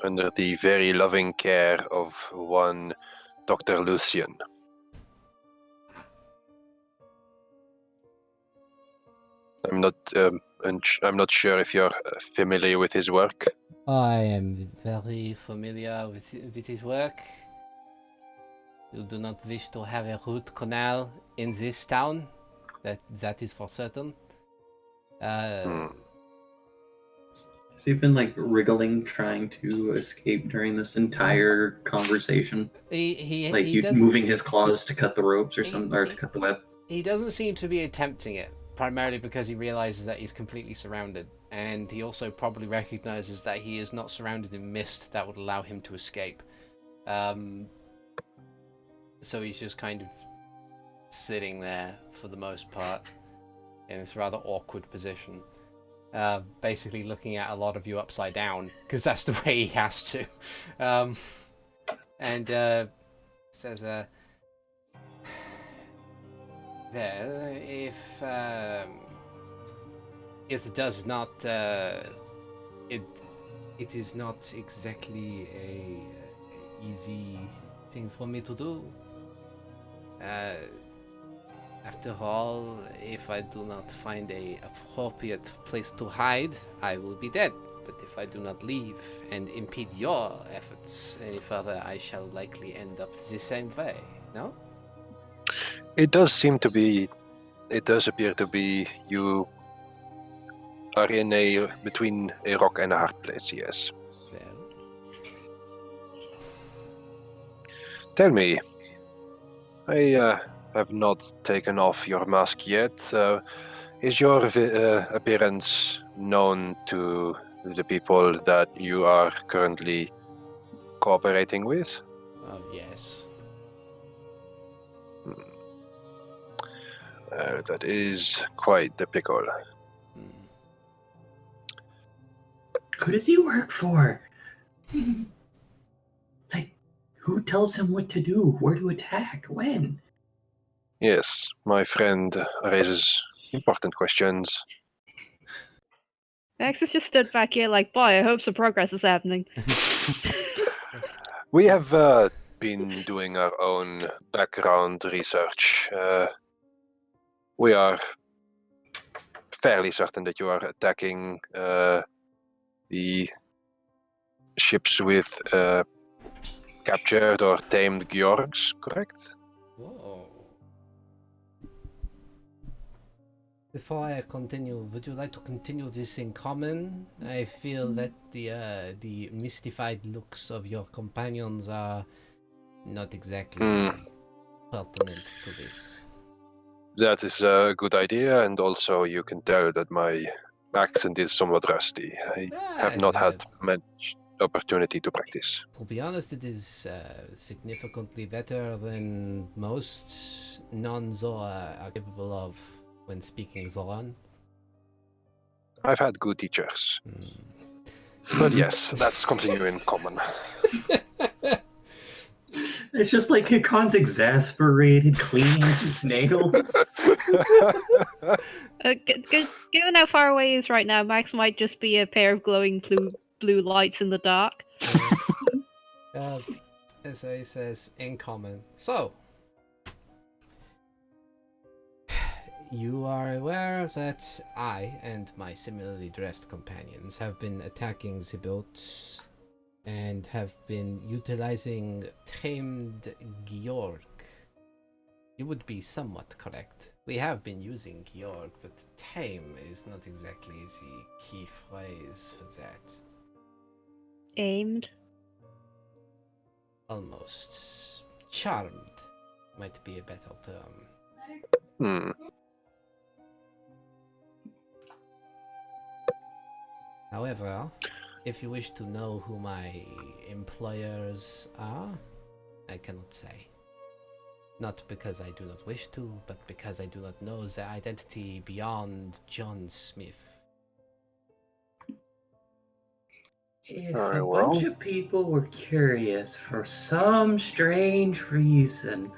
Under the very loving care of one Dr. Lucian. I'm not sure if you're familiar with his work. I am very familiar with his work. You do not wish to have a root canal in this town. That is for certain. Has he been like wriggling, trying to escape during this entire conversation? He doesn't, moving his claws to cut the ropes or something, or to cut the web. He doesn't seem to be attempting it, primarily because he realizes that he's completely surrounded, and he also probably recognizes that he is not surrounded in mist that would allow him to escape. So he's just kind of sitting there for the most part in this rather awkward position, basically looking at a lot of you upside down because that's the way he has to, and says, "Well, if it does not, it is not exactly a easy thing for me to do. After all, if I do not find a appropriate place to hide, I will be dead. But if I do not leave and impede your efforts any further, I shall likely end up the same way, no?" It does seem to be. It does appear to be you are in between a rock and a hard place. Yes. Well, Tell me, I have not taken off your mask yet. Is your appearance known to the people that you are currently cooperating with? yes. That is quite the pickle. Hmm. Who does he work for? Like, who tells him what to do, where to attack, when? Yes, my friend raises important questions. Max has just stood back here like, boy, I hope some progress is happening. We have been doing our own background research. We are fairly certain that you are attacking the ships with captured or tamed Georgs, correct? Whoa. Before I continue, would you like to continue this in common? I feel that the mystified looks of your companions are not exactly pertinent to this. That is a good idea, and also you can tell that my accent is somewhat rusty. I have not had much opportunity to practice. To be honest, it is significantly better than most non-Zoa are capable of when speaking Zoran. I've had good teachers. But yes, let's continue in common. It's just like Hikan's exasperated, cleaning his nails. Given how far away he is right now, Max might just be a pair of glowing blue lights in the dark. As he says, in common. So, you are aware that I and my similarly dressed companions have been attacking the boats and have been utilizing tamed Georg. You would be somewhat correct. We have been using Georg, but tame is not exactly the key phrase for that. Aimed. Almost. Charmed might be a better term. However, if you wish to know who my employers are, I cannot say. Not because I do not wish to, but because I do not know their identity beyond John Smith. If Very a well. bunch of people were curious for some strange reason,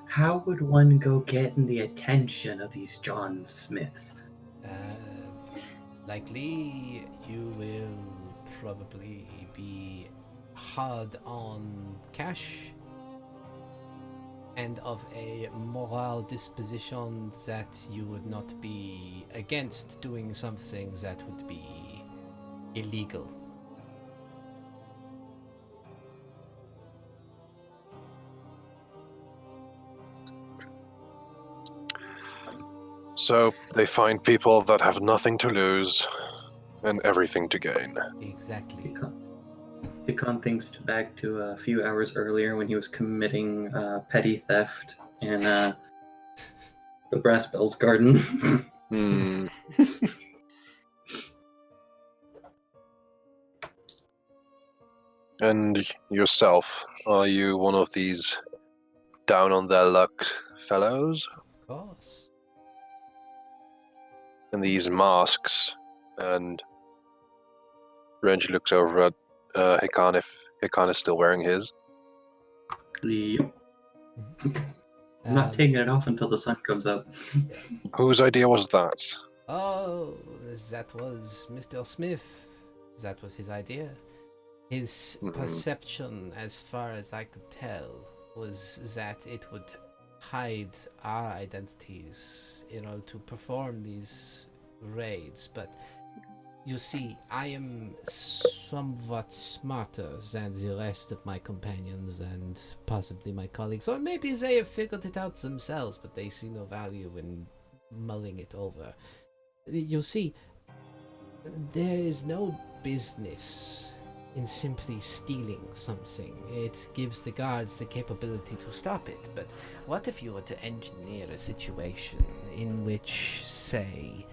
how would one go getting the attention of these John Smiths? Likely you will probably be hard on cash and of a moral disposition that you would not be against doing something that would be illegal. So they find people that have nothing to lose and everything to gain. Exactly. Hikan thinks back to a few hours earlier when he was committing petty theft in the Brass Bells Garden. And yourself, are you one of these down on their luck fellows? Of course. And these masks, and Renji looks over at Hikan if Hikan is still wearing his. Yep. I'm not taking it off until the sun comes up. Whose idea was that? Oh, that was Mr. Smith. That was his idea. His perception, as far as I could tell, was that it would hide our identities in order to perform these raids, but You see, I am somewhat smarter than the rest of my companions and possibly my colleagues, or maybe they have figured it out themselves, but they see no value in mulling it over. You see, there is no business in simply stealing something. It gives the guards the capability to stop it, but what if you were to engineer a situation in which, say,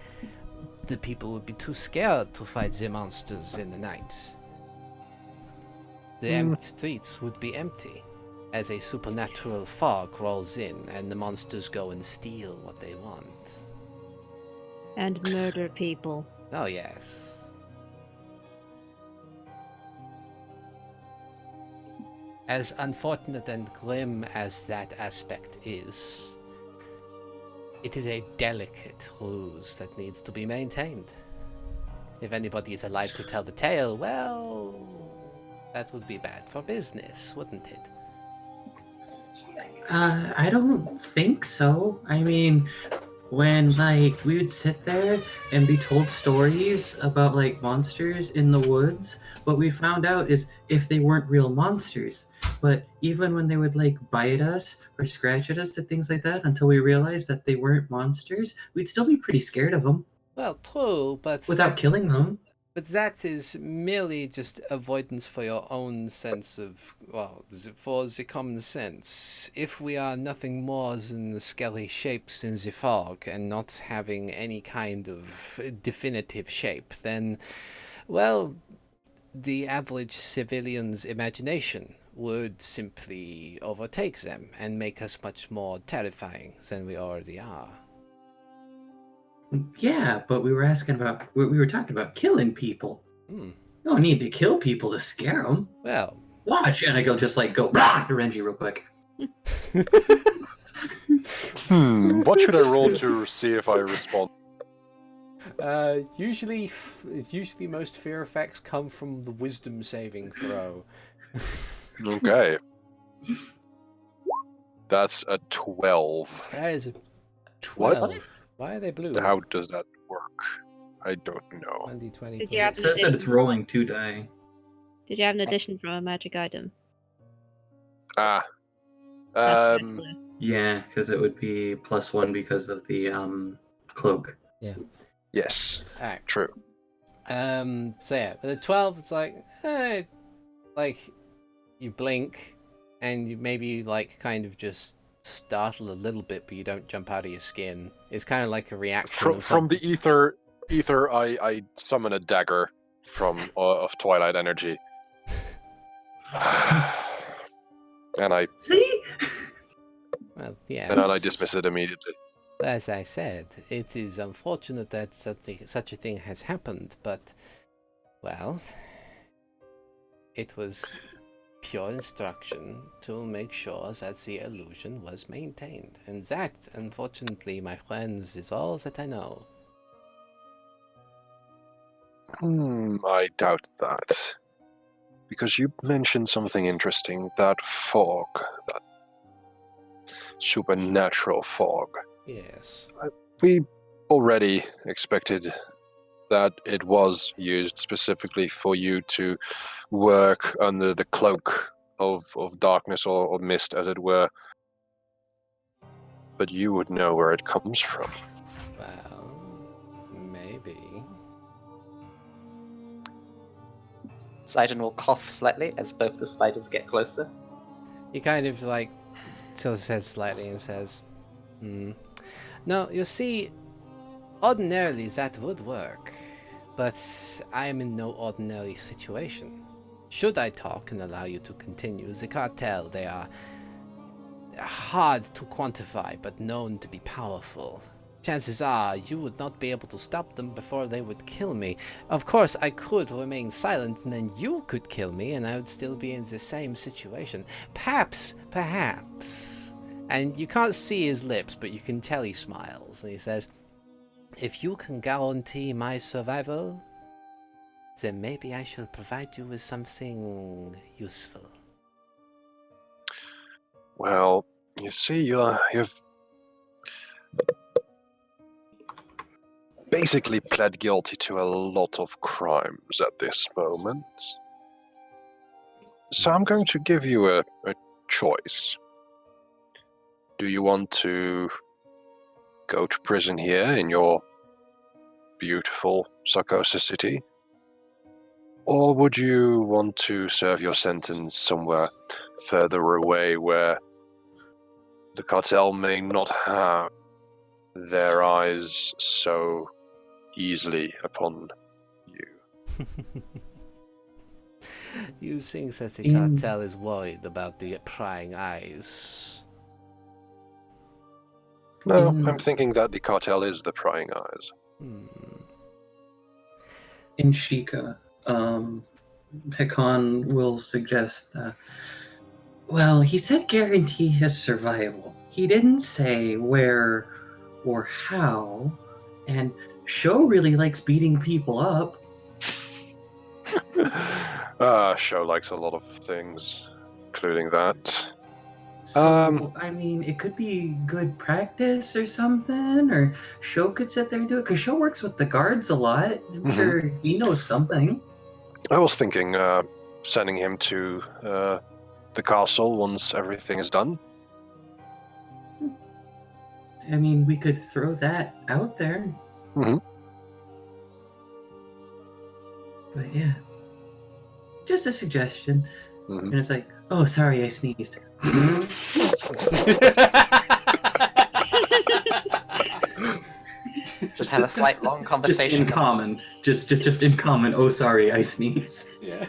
the people would be too scared to fight the monsters in the night? The empty streets would be empty as a supernatural fog rolls in and the monsters go and steal what they want. And murder people. Oh, yes. As unfortunate and grim as that aspect is, it is a delicate ruse that needs to be maintained. If anybody is alive to tell the tale, well, that would be bad for business, wouldn't it? I don't think so. I mean, when like we would sit there and be told stories about like monsters in the woods, what we found out is if they weren't real monsters. But even when they would like bite us or scratch at us and things like that, until we realized that they weren't monsters, we'd still be pretty scared of them Well, true, but without killing them. But that is merely just avoidance for your own sense of, well, for the common sense. If we are nothing more than the skelly shapes in the fog and not having any kind of definitive shape, then, well, the average civilian's imagination would simply overtake them and make us much more terrifying than we already are. Yeah, but we were talking about killing people. Hmm. No need to kill people to scare them. Well, Watch, and I go just like go blah, to Renji real quick. What should I roll to see if I respond? usually most fear effects come from the wisdom saving throw. Okay. That's a 12. That is a What? 12. Why are they blue? How does that work? I don't know. 1d20. Did you have It says that it's rolling 2 die. Did you have an addition from a magic item? Ah. That's why it's blue. Yeah, because it would be +1 because of the cloak. Yes. Alright. True. So yeah, the 12, it's like you blink and you maybe like kind of just startle a little bit, but you don't jump out of your skin. It's kind of like a reaction From the ether, I summon a dagger of twilight energy, and I See? Well, yeah. and then I dismiss it immediately. As I said, it is unfortunate that such a thing has happened, but, well, it was pure instruction to make sure that the illusion was maintained. And that, unfortunately, my friends, is all that I know. I doubt that. Because you mentioned something interesting, that fog, that supernatural fog. Yes. We already expected that it was used specifically for you to work under the cloak of darkness or mist, as it were. But you would know where it comes from. Well, maybe. Ziden will cough slightly as both the spiders get closer. He kind of like tilts his head slightly and says, No, you see, ordinarily that would work, but I am in no ordinary situation. Should I talk and allow you to continue, the cartel, they are hard to quantify but known to be powerful. Chances are you would not be able to stop them before they would kill me. Of course, I could remain silent and then you could kill me and I would still be in the same situation. Perhaps. And you can't see his lips, but you can tell he smiles. And he says, if you can guarantee my survival, then maybe I shall provide you with something useful. Well, you see, you've basically pled guilty to a lot of crimes at this moment. So I'm going to give you a choice. Do you want to go to prison here in your beautiful Sarcossa city? Or would you want to serve your sentence somewhere further away where the cartel may not have their eyes so easily upon you? You think that the cartel is worried about the prying eyes? No, I'm thinking that the cartel is the prying eyes. In Sheikah, Hikan will suggest that, well, he said guarantee his survival. He didn't say where or how, and Sho really likes beating people up. Sho likes a lot of things, including that. So, I mean, it could be good practice or something, or Sho could sit there and do it, because Sho works with the guards a lot. I'm sure he knows something. I was thinking sending him to the castle once everything is done. I mean, we could throw that out there. Mm-hmm. But yeah, just a suggestion. Mm-hmm. And it's like, oh, sorry, I sneezed. Just have a slight long conversation. Just in common. Just in common. Oh, sorry, I sneezed. Yeah.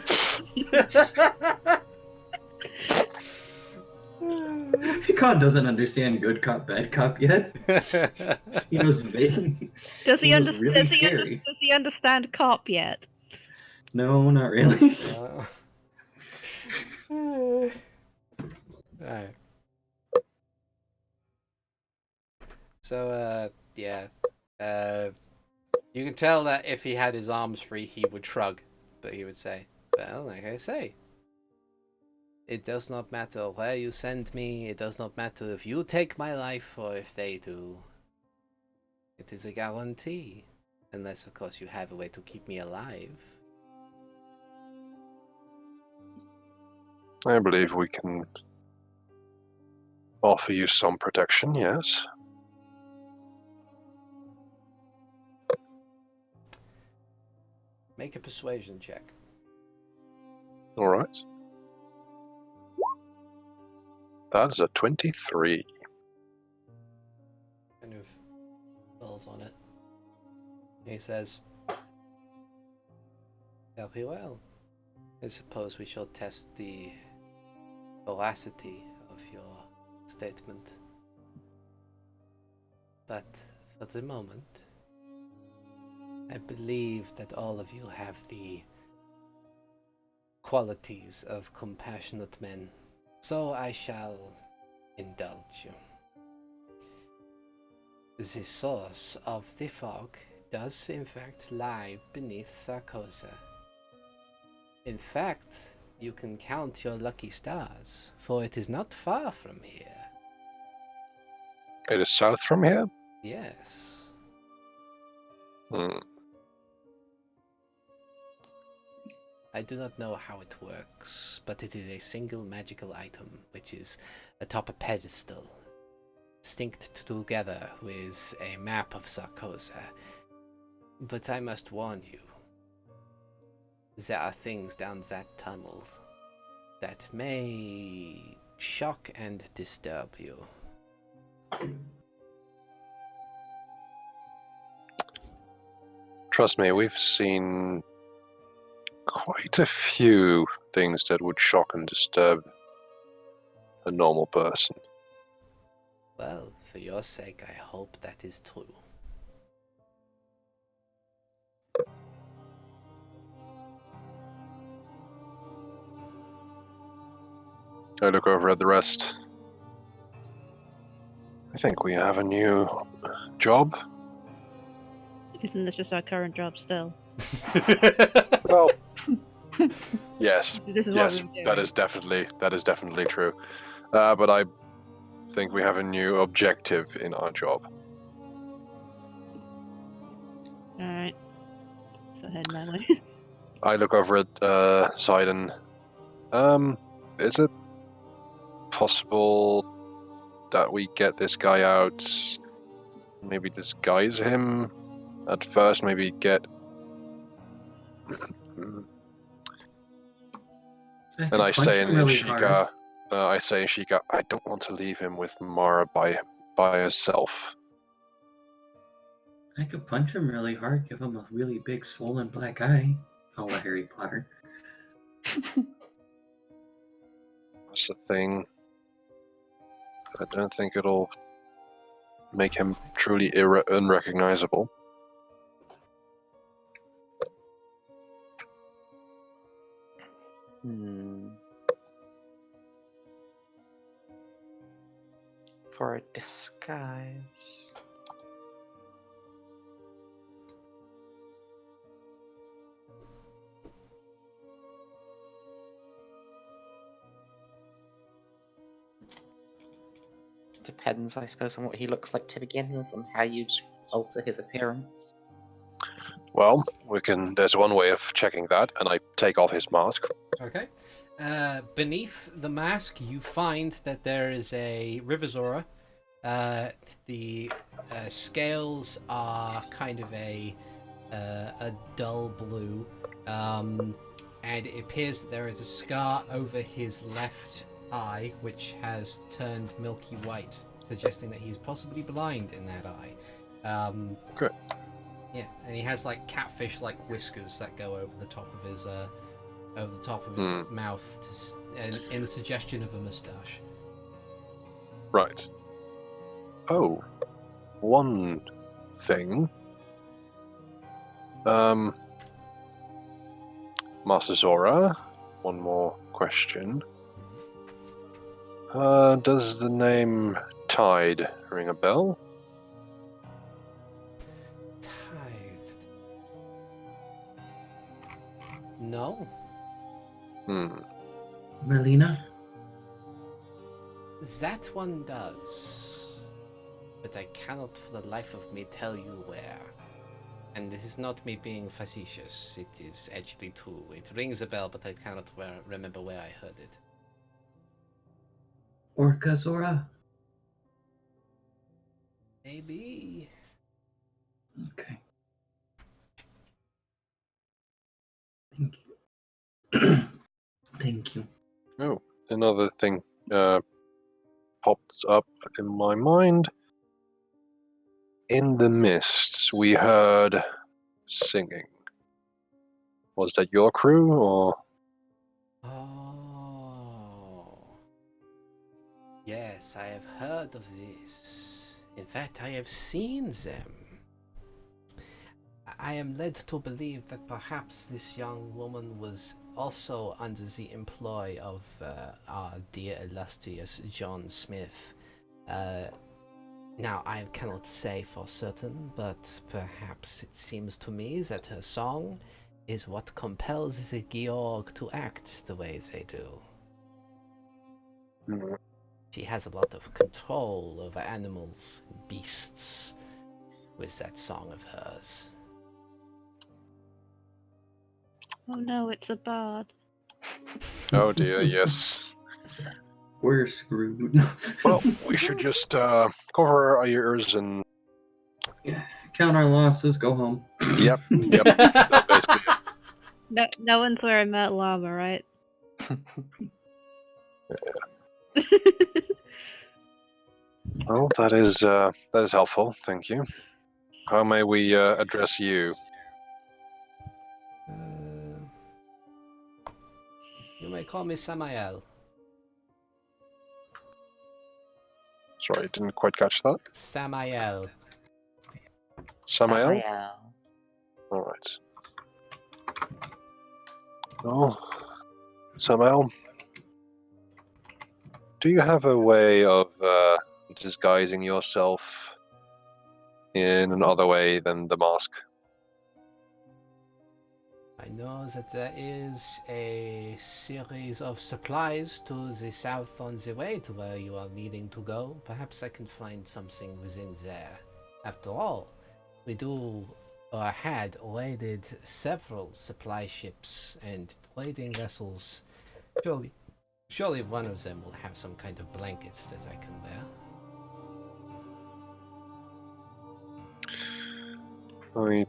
Hikan doesn't understand good cop, bad cop yet. He knows vague. Does he understand cop yet? No, not really. Alright. So, yeah. You can tell that if he had his arms free, he would shrug. But he would say, well, like I say, it does not matter where you send me. It does not matter if you take my life or if they do. It is a guarantee. Unless, of course, you have a way to keep me alive. I believe we can offer you some protection, yes. Make a persuasion check. All right. That's a 23. Kind of falls on it. He says, very well. I suppose we shall test the veracity of your statement. But for the moment, I believe that all of you have the qualities of compassionate men, so I shall indulge you. The source of the fog does in fact lie beneath Sarcossa. In fact, you can count your lucky stars, for it is not far from here. It is south from here? Yes. I do not know how it works, but it is a single magical item, which is atop a pedestal, synced together with a map of Sarcossa. But I must warn you, there are things down that tunnel that may shock and disturb you. Trust me, we've seen quite a few things that would shock and disturb a normal person. Well, for your sake, I hope that is true. I look over at the rest. I think we have a new job. Isn't this just our current job still? Well, yes, This is yes, what we're that doing. is definitely true. But I think we have a new objective in our job. Alright. So head that way. I look over at Ziden. Is it possible that we get this guy out? Maybe disguise him at first. Maybe get. And I say in Sheikah, I don't want to leave him with Mara by herself. I could punch him really hard, give him a really big swollen black eye. A la Harry Potter. That's the thing. I don't think it'll make him truly unrecognizable. For a disguise. Depends, I suppose, on what he looks like to begin with, and how you'd alter his appearance. Well, there's one way of checking that, and I take off his mask. Okay. Beneath the mask, you find that there is a Rivazora. The scales are kind of a dull blue, and it appears that there is a scar over his left eye, which has turned milky white, suggesting that he's possibly blind in that eye. Good. Yeah, and he has like catfish-like whiskers that go over the top of his mouth, in the suggestion of a moustache. Right. Oh, one thing. Master Zora, one more question. Does the name Tide ring a bell? Tide. No. Melina? That one does. But I cannot for the life of me tell you where. And this is not me being facetious, it is actually true. It rings a bell, but I cannot remember where I heard it. Orca Zora? Maybe. Okay. Thank you. Thank you. Oh, another thing popped up in my mind. In the mists, we heard singing. Was that your crew, or? Oh. Yes, I have heard of this. In fact, I have seen them. I am led to believe that perhaps this young woman was also under the employ of our dear illustrious John Smith. Now, I cannot say for certain, but perhaps it seems to me that her song is what compels the Georg to act the way they do. She has a lot of control over animals and beasts with that song of hers. Oh no, it's a bard. Oh dear, yes. We're screwed. Well, we should just cover our ears and... Count our losses, go home. Yep. That's basically it. No one's wearing metal armor, right? Well, that is helpful. Thank you. How may we address you? You may call me Samael. Sorry, I didn't quite catch that. Samael. Samael? All right. Well, Samael, do you have a way of disguising yourself in another way than the mask? I know that there is a series of supplies to the south on the way to where you are needing to go. Perhaps I can find something within there. After all, we do or had raided several supply ships and trading vessels. Surely one of them will have some kind of blankets that I can wear. I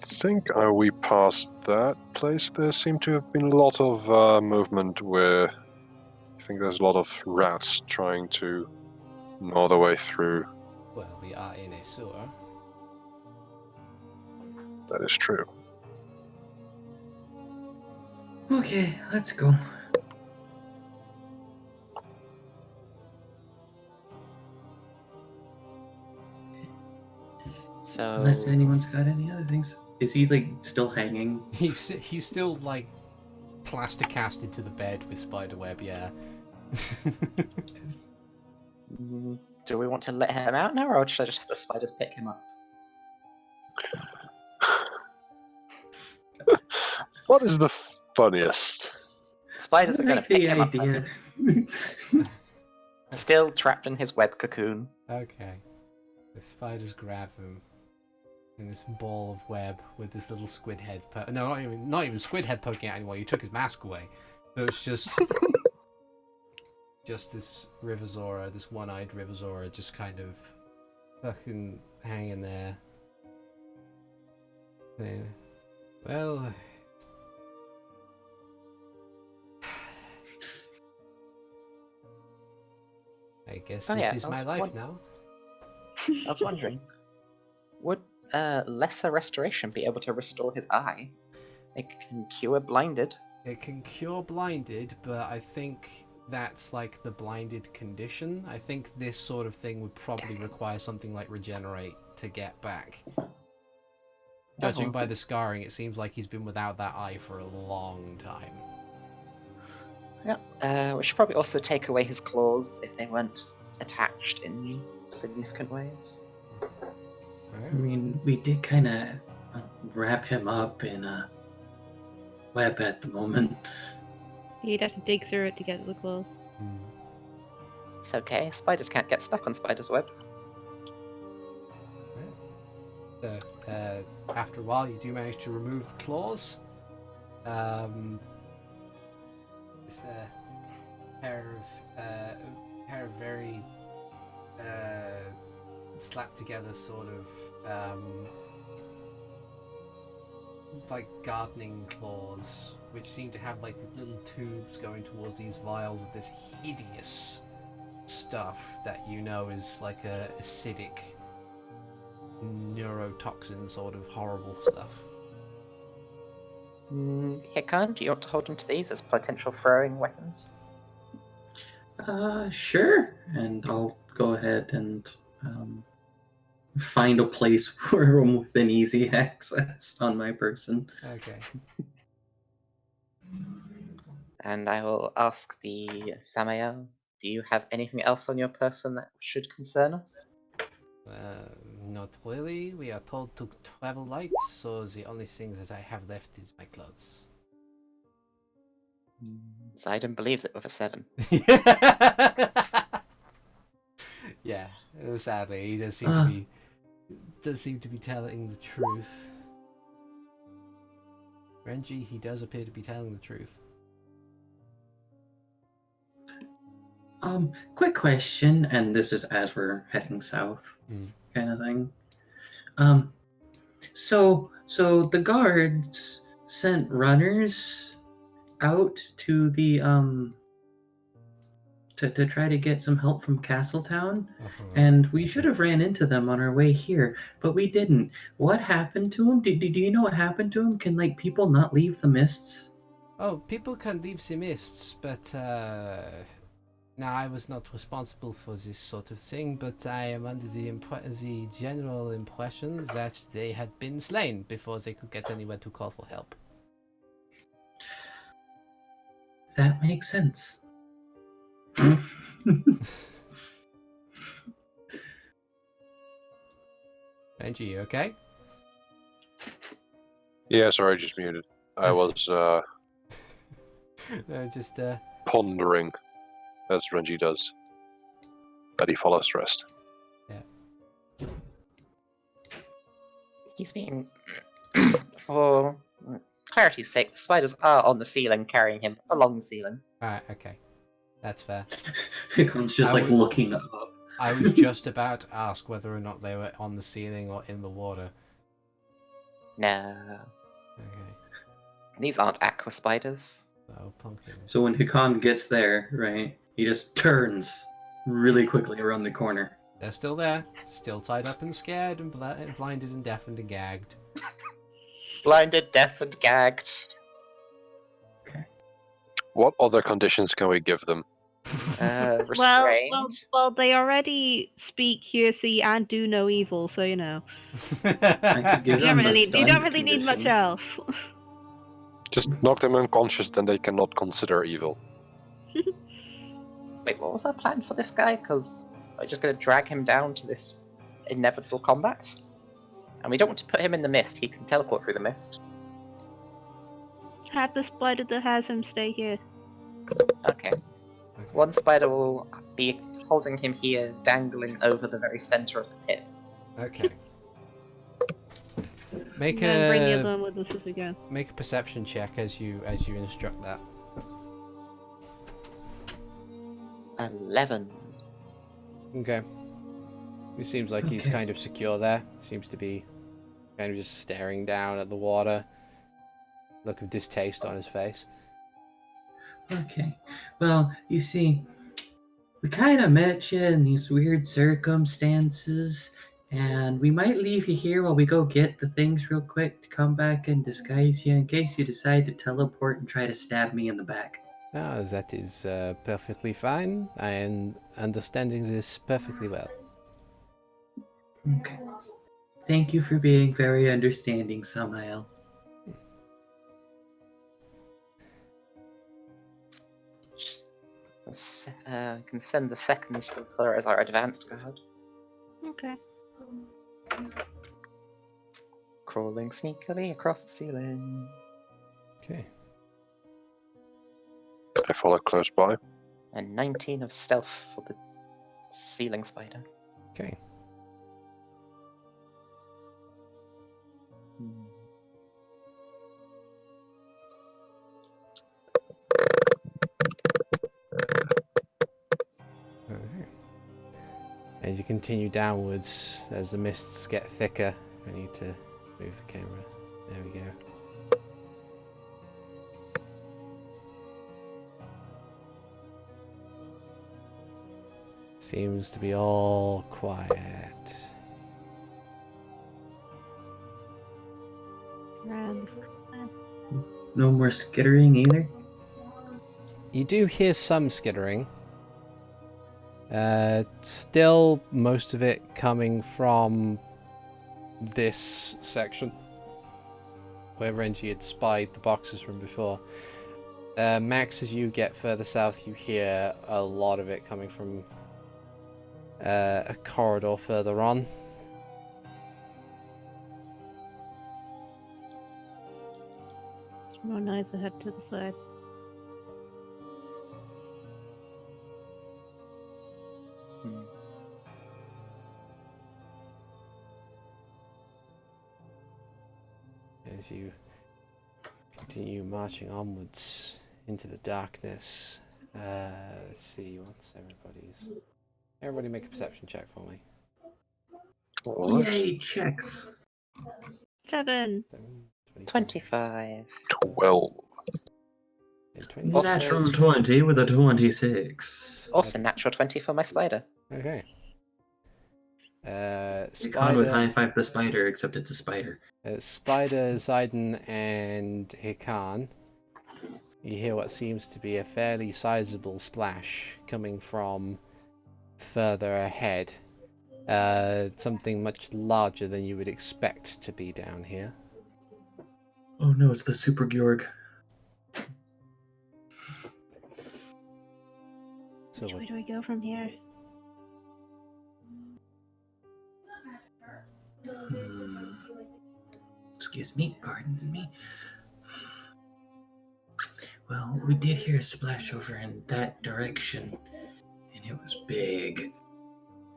think we passed that place. There seemed to have been a lot of movement where I think there's a lot of rats trying to gnaw their way through. Well, we are in a sewer. That is true. Okay, let's go. So Unless anyone's got any other things. Is he like still hanging? He's still like plaster casted to the bed with spiderweb. Yeah. do we want to let him out now, or should I just have the spiders pick him up? What is the funniest? Spiders I are going to like pick the him up. idea. Still trapped in his web cocoon. Okay. The spiders grab him in this ball of web with this little squid head. No, not even squid head poking out anymore. You took his mask away, so it's just this Rivazora, this one-eyed Rivazora, just kind of fucking hanging there. Well. I guess this is my life now. I was wondering, would lesser restoration be able to restore his eye? It can cure blinded. It can cure blinded, but I think that's like the blinded condition. I think this sort of thing would probably require something like regenerate to get back. Judging by the scarring, it seems like he's been without that eye for a long time. Yeah, we should probably also take away his claws if they weren't attached in significant ways. I mean, we did kind of wrap him up in a web at the moment. You'd have to dig through it to get to the claws. It's okay, spiders can't get stuck on spiders' webs. So, after a while, you do manage to remove the claws. It's a pair of very slapped together sort of like gardening claws, which seem to have like these little tubes going towards these vials of this hideous stuff that you know is like a acidic neurotoxin sort of horrible stuff. Hikan, do you want to hold on to these as potential throwing weapons? Sure. And I'll go ahead and find a place where I'm within easy access on my person. Okay. And I will ask the Samael, do you have anything else on your person that should concern us? Not really. We are told to travel light, so the only thing that I have left is my clothes. Ziden believes it with a 7. Yeah, sadly, he does seem to be telling the truth. Renji, he does appear to be telling the truth. Quick question, and this is as we're heading south, kind of thing. So the guards sent runners out to the to try to get some help from Castletown, and we should have ran into them on our way here, but we didn't. What happened to them? Do you know what happened to them? Can like people not leave the mists? Oh, people can leave the mists, but now I was not responsible for this sort of thing, but I am under the general impression that they had been slain before they could get anywhere to call for help. That makes sense. Renji, you okay? Yeah, sorry, just muted. I was Just pondering, as Renji does, that he follows rest. Yeah. He's being... For clarity's sake, the spiders are on the ceiling carrying him along the ceiling. Alright, okay. That's fair. Hikan's just I like would- looking up. I was just about to ask whether or not they were on the ceiling or in the water. No. Okay. These aren't aqua spiders. So, pumpkin. So when Hikan gets there, right, he just turns really quickly around the corner. They're still there. Still tied up and scared and blinded and deafened and gagged. Blinded, deaf, and gagged. What other conditions can we give them? Restrained. Well, they already speak, hear, see, and do no evil, so you know. I could give You them don't the really, you stun don't really need much condition. else. Just knock them unconscious, then they cannot consider evil. Wait, what was our plan for this guy? Because we're just going to drag him down to this inevitable combat? And we don't want to put him in the mist. He can teleport through the mist. Have the spider that has him stay here. Okay. One spider will be holding him here, dangling over the very center of the pit. Okay. Make And then bring the a other one with us if we go. make a perception check as you instruct that. 11. Okay. It seems like he's Okay. kind of secure there. Seems to be kind of just staring down at the water. Look of distaste on his face. Okay. Well, you see, we kind of met you in these weird circumstances, and we might leave you here while we go get the things real quick to come back and disguise you in case you decide to teleport and try to stab me in the back. Ah, that is perfectly fine. I am understanding this perfectly well. Okay. Thank you for being very understanding, Samael. Can send the second skillful as our advanced guard. Okay. Crawling sneakily across the ceiling. Okay. I follow close by. And 19 of stealth for the ceiling spider. Okay. Okay. As you continue downwards, as the mists get thicker, I need to move the camera. There we go. Seems to be all quiet. Grand. No more skittering either? You do hear some skittering. Still most of it coming from this section where Renji had spied the boxes from before. Max, as you get further south, you hear a lot of it coming from a corridor further on. It's more nice to head to the side. As you continue marching onwards into the darkness. Let's see, what's everybody make a perception check for me. Alright. Yay, checks. 7. 25. 12. And 20. Natural 20 with a 26. Also natural 20 for my spider. Okay. Hikan would high five the spider, except it's a spider. Spider, Ziden, and Hikan. You hear what seems to be a fairly sizable splash coming from further ahead. Something much larger than you would expect to be down here. Oh no, it's the Super Georg. So Which way do we go from here? Excuse me, pardon me. Well, we did hear a splash over in that direction, and it was big.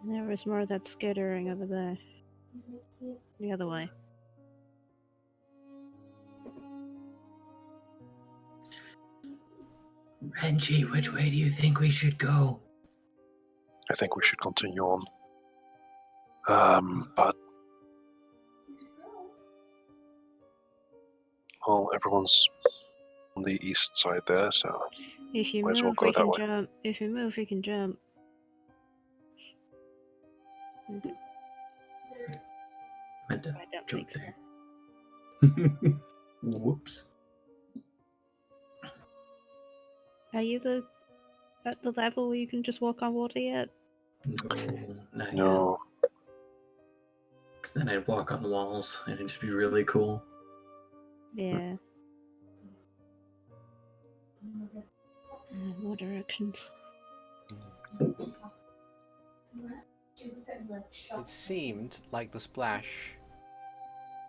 There was more of that skittering over there. The other way. Renji, which way do you think we should go? I think we should continue on. But well, everyone's on the east side there, so If you might as well move, go we that can way. jump. If you move, we can jump. Meant to I don't jump think there. Whoops. Are you at the level where you can just walk on water yet? No, not No, yet. 'Cause then I'd walk on walls and it'd just be really cool. Yeah. More directions. It seemed like the splash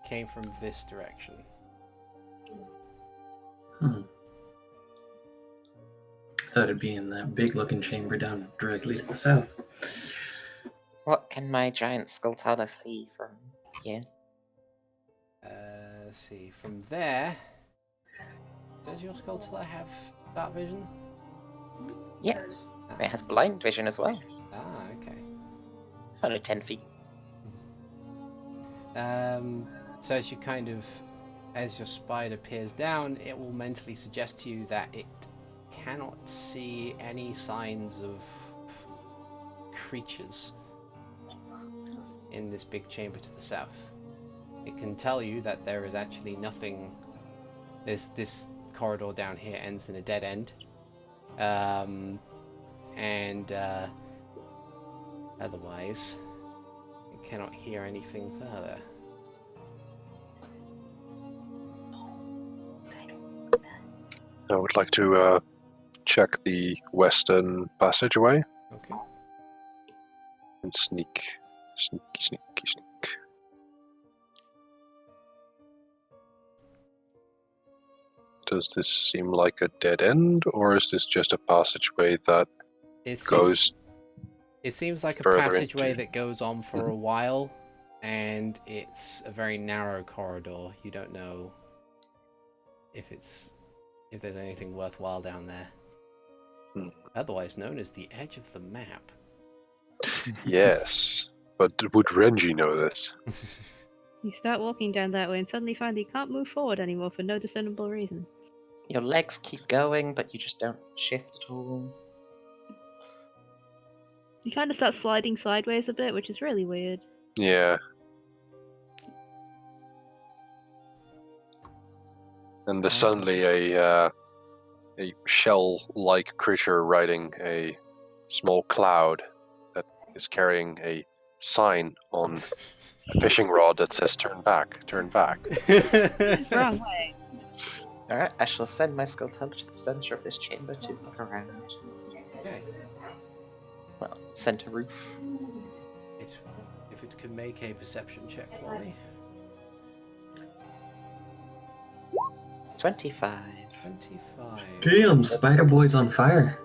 came from this direction. Thought it'd be in that big looking chamber down directly to the south. What can my giant Skulltala see from here? Let's see. From there, does your Skulltula have that vision? Yes, it has blind vision as well. Ah, okay. Only 10 feet. So as you as your spider peers down, it will mentally suggest to you that it cannot see any signs of creatures in this big chamber to the south. It can tell you that there is actually nothing. This corridor down here ends in a dead end, and otherwise, it cannot hear anything further. I would like to check the western passageway Okay. and sneak. Does this seem like a dead end, or is this just a passageway that goes? It seems like a further passageway into- that goes on for a while, and it's a very narrow corridor. You don't know if there's anything worthwhile down there. Otherwise known as the edge of the map. Yes, but would Renji know this? You start walking down that way and suddenly find that you can't move forward anymore for no discernible reason. Your legs keep going, but you just don't shift at all. You kind of start sliding sideways a bit, which is really weird. Yeah. And there's suddenly a shell-like creature riding a small cloud that is carrying a sign on a fishing rod that says "Turn back, turn back." Wrong way. Alright, I shall send my Skulltala to the center of this chamber to look around. Okay. Well, center roof. If it can make a perception check for me. 25. 25. Damn, Spider Boy's on fire.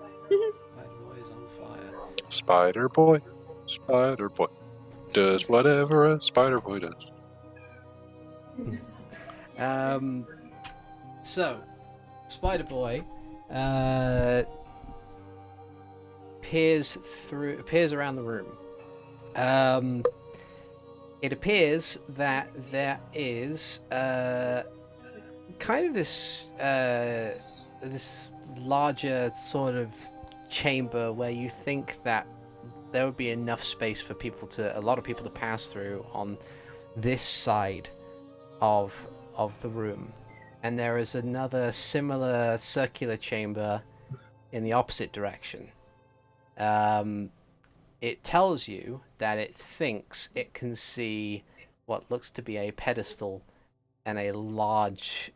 Spider Boy is on fire. Spider Boy, does whatever a Spider Boy does. So, Spider Boy peers around the room. It appears that there is kind of this larger sort of chamber where you think that there would be enough space for a lot of people to pass through on this side of the room. And there is another similar circular chamber in the opposite direction. It tells you that it thinks it can see what looks to be a pedestal and a large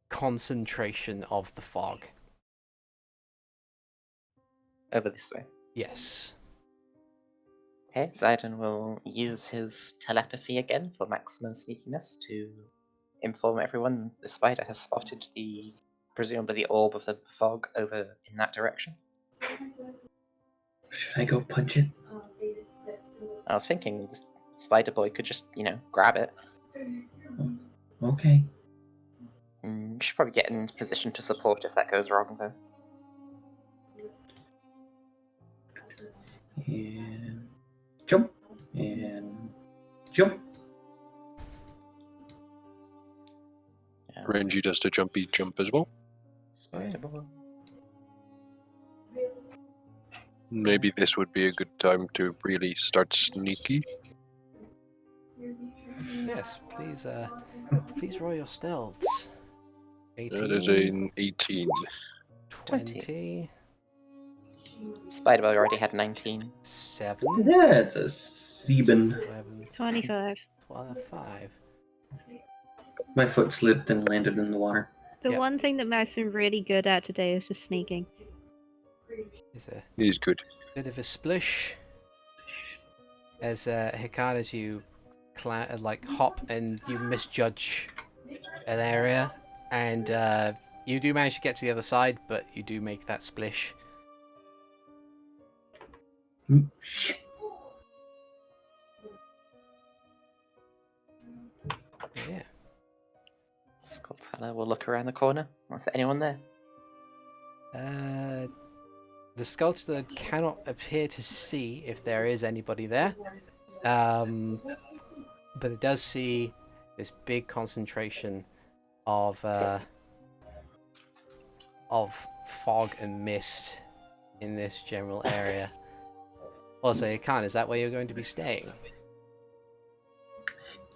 concentration of the fog. Over this way. Yes. Okay, Ziden will use his telepathy again for maximum sneakiness to inform everyone the spider has spotted presumably the orb of the fog over in that direction. Should I go punch it? I was thinking the Spider Boy could just, grab it. Okay. You should probably get in position to support if that goes wrong, though. And jump. And jump. Yeah, Renji does the jumpy jump as well. Spider-Boy. Maybe this would be a good time to really start sneaky. Yes, please roll your stealths. 18, That is an 18. 20, Spider-Boy already had 19. 7, Yeah, it's a Zeben. 11, 25. 12, 5. My foot slipped and landed in the water. The Yep. one thing that Mac's been really good at today is just sneaking. It's a He's good. bit of a splish. As Hikan, as you like hop and you misjudge an area, and you do manage to get to the other side, but you do make that splish. Shit. Yeah. Skulltana will look around the corner. Was there anyone there? The sculptor cannot appear to see if there is anybody there, but it does see this big concentration of fog and mist in this general area. Also, Hikan, is that where you're going to be staying?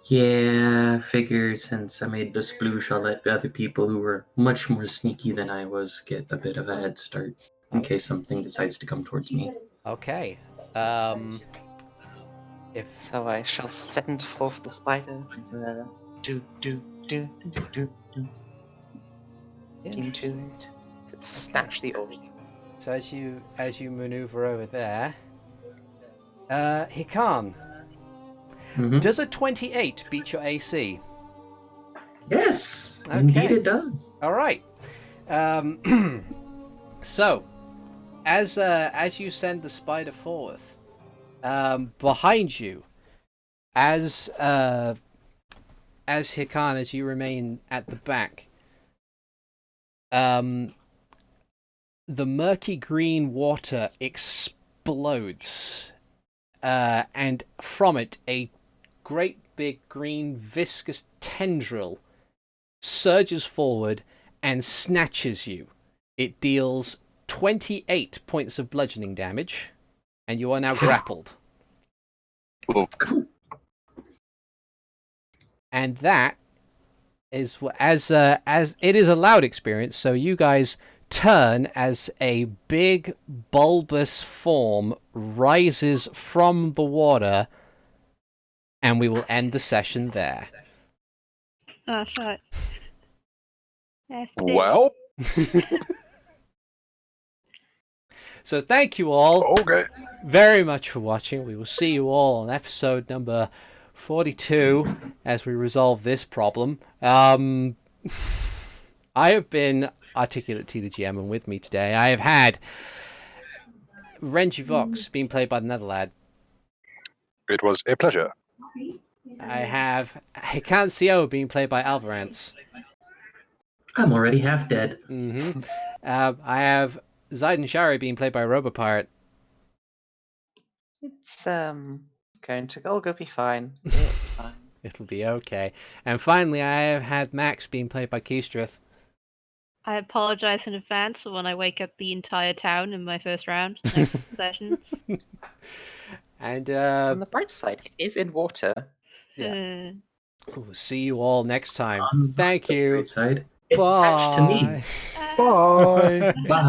Yeah, figure since I made the sploosh, I'll let the other people who were much more sneaky than I was get a bit of a head start in case something decides to come towards me. Okay. If So I shall send forth the spider. Do. Into it. To snatch the orb. so, as you maneuver over there, Hikan, Mhm. does a 28 beat your AC? Yes, Okay. indeed it does. All right. So, as you send the spider forth, behind you, as Hikan, as you remain at the back, the murky green water explodes, and from it a great big green viscous tendril surges forward and snatches you. It deals 28 points of bludgeoning damage, and you are now grappled. Oh, And that is as it is a loud experience. So you guys turn as a big bulbous form rises from the water, and we will end the session there. Oh, shit. That's it. well, So thank you all okay. very much for watching. We will see you all on episode number 42 as we resolve this problem. I have been ArticulateT, the GM, and with me today I have had Renji Vox, being played by TheNetherlad. It was a pleasure. I have Hikan Sio, being played by Alvarance. I'm already half dead. I have Ziden Shari, being played by Robopirate. It's going to all go be fine. It'll be fine. It'll be okay. And finally, I have had Max, being played by Keistrith. I apologize in advance for when I wake up the entire town in my first round next session. And On the bright side, it is in water. Yeah. we'll see you all next time. That's Thank the you. great side. It's attached to me. Bye. Bye. Bye.